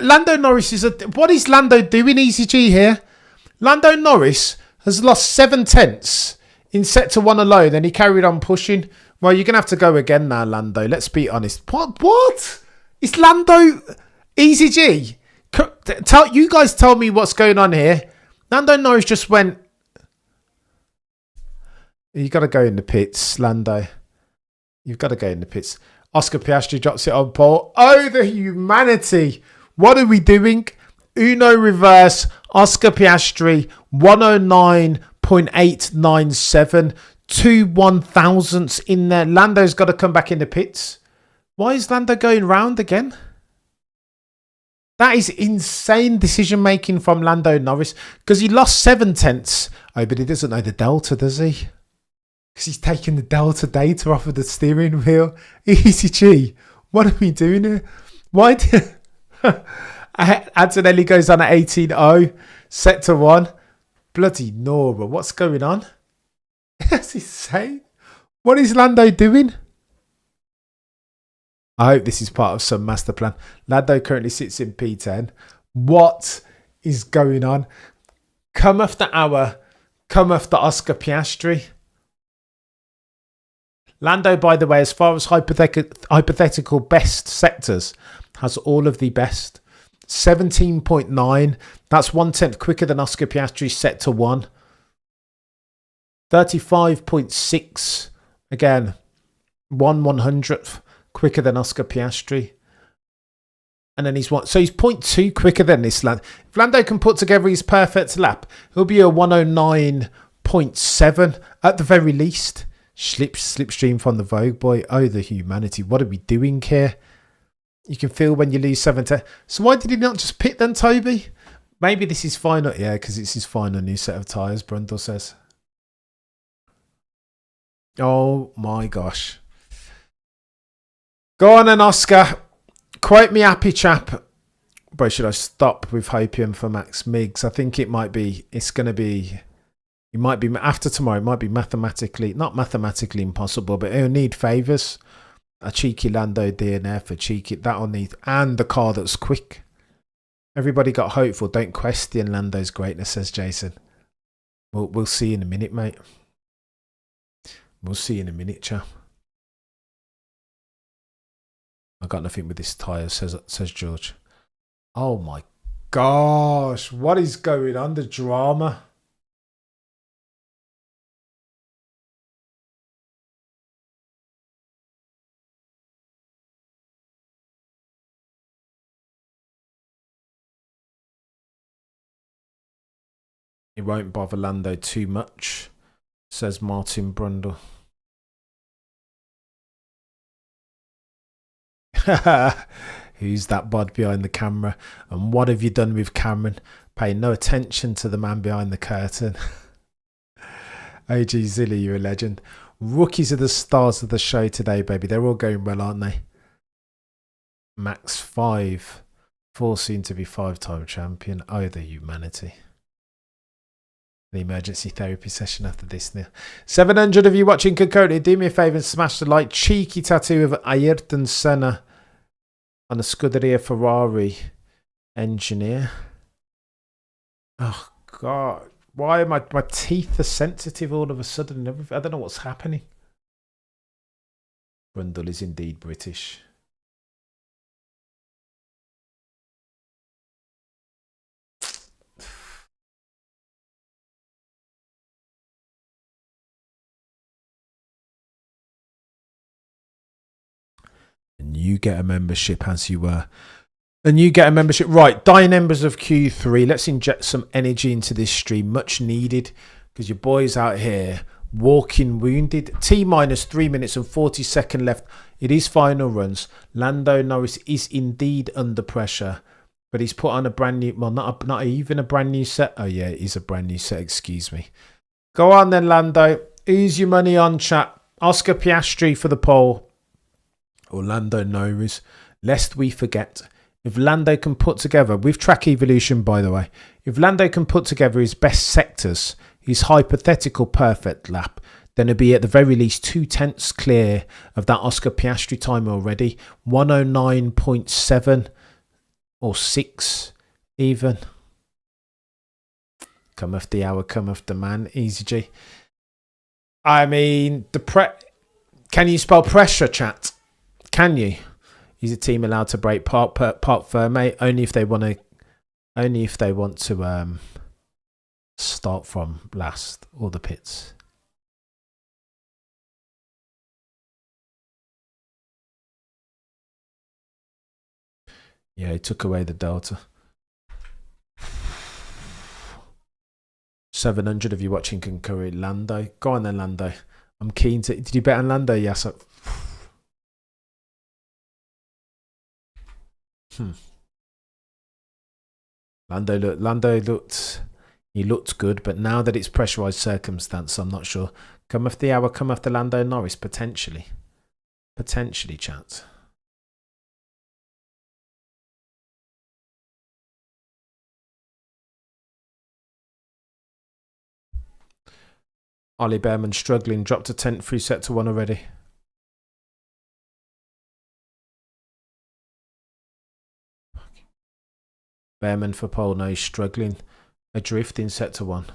Lando Norris is what is Lando doing, ECG here? Lando Norris has lost 7/10 in sector 1 alone, and he carried on pushing. Well, you're going to have to go again now, Lando. Let's be honest. What? It's Lando Easy G. You guys tell me what's going on here. Lando Norris just went... You got to go in the pits, Lando. You've got to go in the pits. Oscar Piastri drops it on pole. Oh, the humanity. What are we doing? Uno reverse. Oscar Piastri. 109.897. 2 1,000ths in there. Lando's got to come back in the pits. Why is Lando going round again? That is insane decision making from Lando Norris. Because he lost 7/10. Oh, but he doesn't know the delta, does he? Because he's taking the delta data off of the steering wheel. Easy G. What are we doing here? Why did... Antonelli goes on at 18.0. Sector 1. Bloody Nora. What's going on? That's insane. What is Lando doing? I hope this is part of some master plan. Lando currently sits in P10. What is going on? Come after hour. Come after Oscar Piastri. Lando, by the way, as far as hypothetical best sectors, has all of the best. 17.9. That's 1/10 quicker than Oscar Piastri's sector 1. 35.6. Again, 1/100th quicker than Oscar Piastri. And then he's 0.2 quicker than this Lando. If Lando can put together his perfect lap, he'll be a 109.7 at the very least. Slipstream from the Vogue boy. Oh, the humanity. What are we doing here? You can feel when you lose 7/10. So why did he not just pit then, Toby? Maybe this is final. Yeah, because it's his final new set of tyres, Brundle says. Oh my gosh. Go on then, Oscar. Quote me, happy chap. But should I stop with hopium for Max Miggs? I think it might be, it might be, after tomorrow, it might be not mathematically impossible, but it'll need favours. A cheeky Lando DNF for cheeky, that'll need, and the car that's quick. Everybody got hopeful. Don't question Lando's greatness, says Jason. We'll see in a minute, mate. We'll see in a minute, chap. I got nothing with this tyre, says George. Oh my gosh, what is going on? The drama. It won't bother Lando too much, says Martin Brundle. Who's that bod behind the camera? And what have you done with Cameron? Paying no attention to the man behind the curtain. OG Zilly, you're a legend. Rookies are the stars of the show today, baby. They're all going well, aren't they? Max 5. 4 soon to be 5-time champion. Oh, the humanity. The emergency therapy session after this now. 700 of you watching concurrently. Do me a favour and smash the like. Cheeky tattoo of Ayrton Senna on a Scuderia Ferrari engineer. Oh, God. Why are my teeth are sensitive all of a sudden? I don't know what's happening. Brundle is indeed British. And you get a membership as you were. And you get a membership. Right, dying embers of Q3. Let's inject some energy into this stream. Much needed. Because your boy's out here walking wounded. T-minus 3 minutes and 40 seconds left. It is final runs. Lando Norris is indeed under pressure. But he's put on a brand new... Well, not even a brand new set. Oh, yeah, it is a brand new set. Excuse me. Go on then, Lando. Who's your money on, chat? Oscar Piastri for the pole. Or Lando Norris, lest we forget, if Lando can put together, with track evolution by the way, if Lando can put together his best sectors, his hypothetical perfect lap, then he'll be at the very least 2/10 clear of that Oscar Piastri time already. 109.7 or 6 even. Cometh the hour, cometh the man. Easy G. I mean, can you spell pressure, chat? Can you? Is a team allowed to break park firme only if they want to? Only if they want to start from last or the pits. Yeah, he took away the delta. 700 of you watching concurrent. Lando. Go on then, Lando. I'm keen to... Did you bet on Lando? Yes. Lando looked... He looked good, but now that it's pressurised circumstance, I'm not sure. Come off the hour, come off the Lando Norris, potentially. Potentially, chat. Ollie Behrman struggling, dropped to 10th through set to 1 already. Behrman for pole, no, he's struggling. Adrift in set to 1.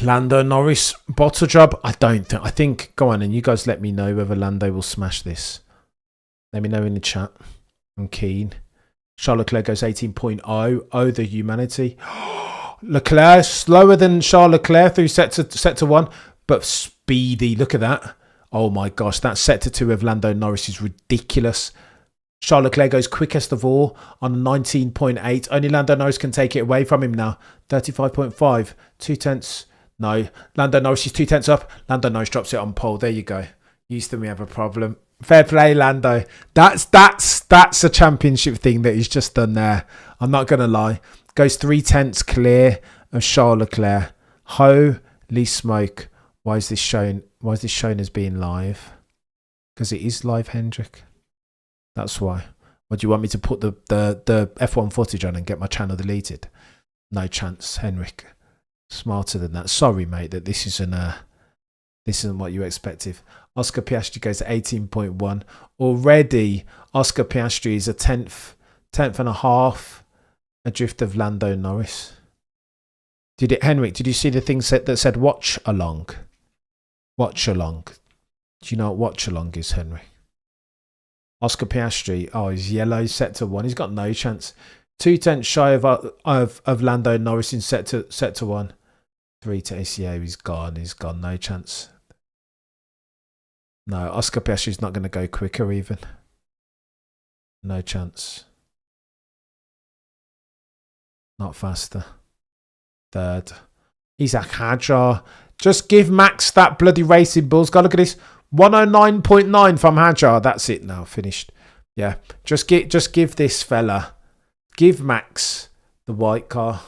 Lando Norris bottle job. I think go on and you guys let me know whether Lando will smash this. Let me know in the chat. I'm keen. Charles Leclerc goes 18.0. Oh, the humanity. Leclerc slower than Charles Leclerc through set to 1, but speedy. Look at that. Oh my gosh, that set to 2 of Lando Norris is ridiculous. Charles Leclerc goes quickest of all on 19.8. Only Lando Norris can take it away from him now. 35.5. 2 tenths. No. Lando Norris is 2 tenths up. Lando Norris drops it on pole. There you go. Houston, we have a problem. Fair play, Lando. That's a championship thing that he's just done there. I'm not going to lie. Goes 3 tenths clear of Charles Leclerc. Holy smoke. Why is this shown as being live? Because it is live, Hendrick. That's why. What, do you want me to put the F1 footage on and get my channel deleted? No chance, Henrik. Smarter than that. Sorry, mate, that this isn't what you expected. Oscar Piastri goes to 18.1. Already, Oscar Piastri is a tenth and a half adrift of Lando Norris. Henrik, did you see the thing that said watch along? Watch along. Do you know what watch along is, Henry? Oscar Piastri, he's yellow, set to 1. He's got no chance. 2 tenths shy of Lando Norris in set to 1. 3 to ACO, he's gone, no chance. No, Oscar Piastri's not going to go quicker even. No chance. Not faster. 3rd. Isaac Hadjar. Just give Max that bloody racing bulls. God, look at this. 109.9 from Hadjar. That's it now. Finished. Yeah. Just give this fella. Give Max the white car.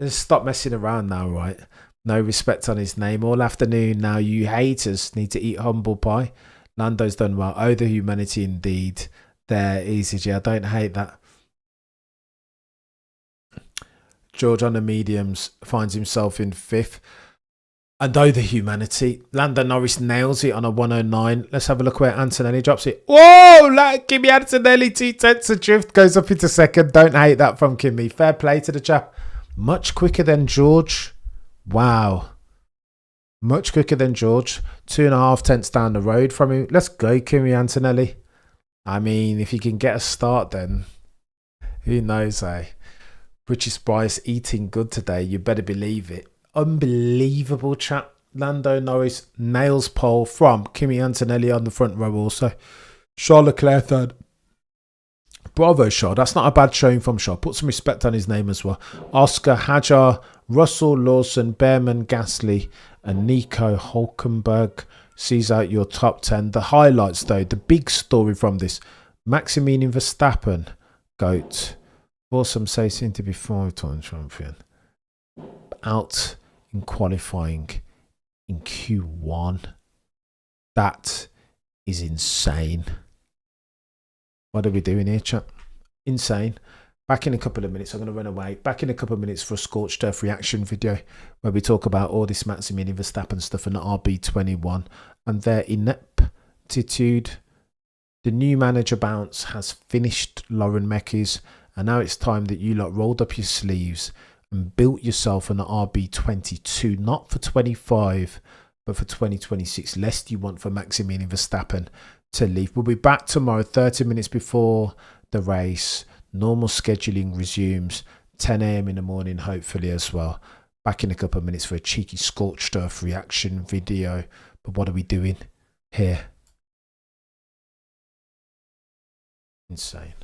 Just stop messing around now, right? No respect on his name. All afternoon now, you haters need to eat humble pie. Lando's done well. Oh, the humanity indeed. There, easy. I don't hate that. George on the mediums finds himself in 5th. And oh, the humanity. Lando Norris nails it on a 109. Let's have a look where Antonelli drops it. Whoa! Kimi Antonelli, 2 tenths adrift, goes up into 2nd. Don't hate that from Kimi. Fair play to the chap. Much quicker than George. Wow. Much quicker than George. 2.5 tenths down the road from him. Let's go, Kimi Antonelli. I mean, if you can get a start then, who knows, eh? British Bryce eating good today. You better believe it. Unbelievable chat. Lando Norris nails pole from Kimi Antonelli on the front row also. Charles Leclerc 3rd. Bravo, Shaw. That's not a bad showing from Shaw. Put some respect on his name as well. Oscar Hadjar, Russell Lawson, Behrman, Gasly, and Nico Hulkenberg sees out your top 10. The highlights, though, the big story from this: Maximilian Verstappen, GOAT. Or some say seem to be 5-time champion. Out in qualifying in Q1. That is insane. What are we doing here, chat? Insane. Back in a couple of minutes. I'm going to run away. Back in a couple of minutes for a scorched earth reaction video where we talk about all this Maximilian Verstappen stuff and RB21 and their ineptitude. The new manager bounce has finished Lauren Mekies, and now it's time that you lot rolled up your sleeves and built yourself an RB22, not for 25, but for 2026, lest you want for Maximilian Verstappen to leave. We'll be back tomorrow, 30 minutes before the race. Normal scheduling resumes, 10 a.m. in the morning, hopefully as well. Back in a couple of minutes for a cheeky scorched earth reaction video. But what are we doing here? Insane.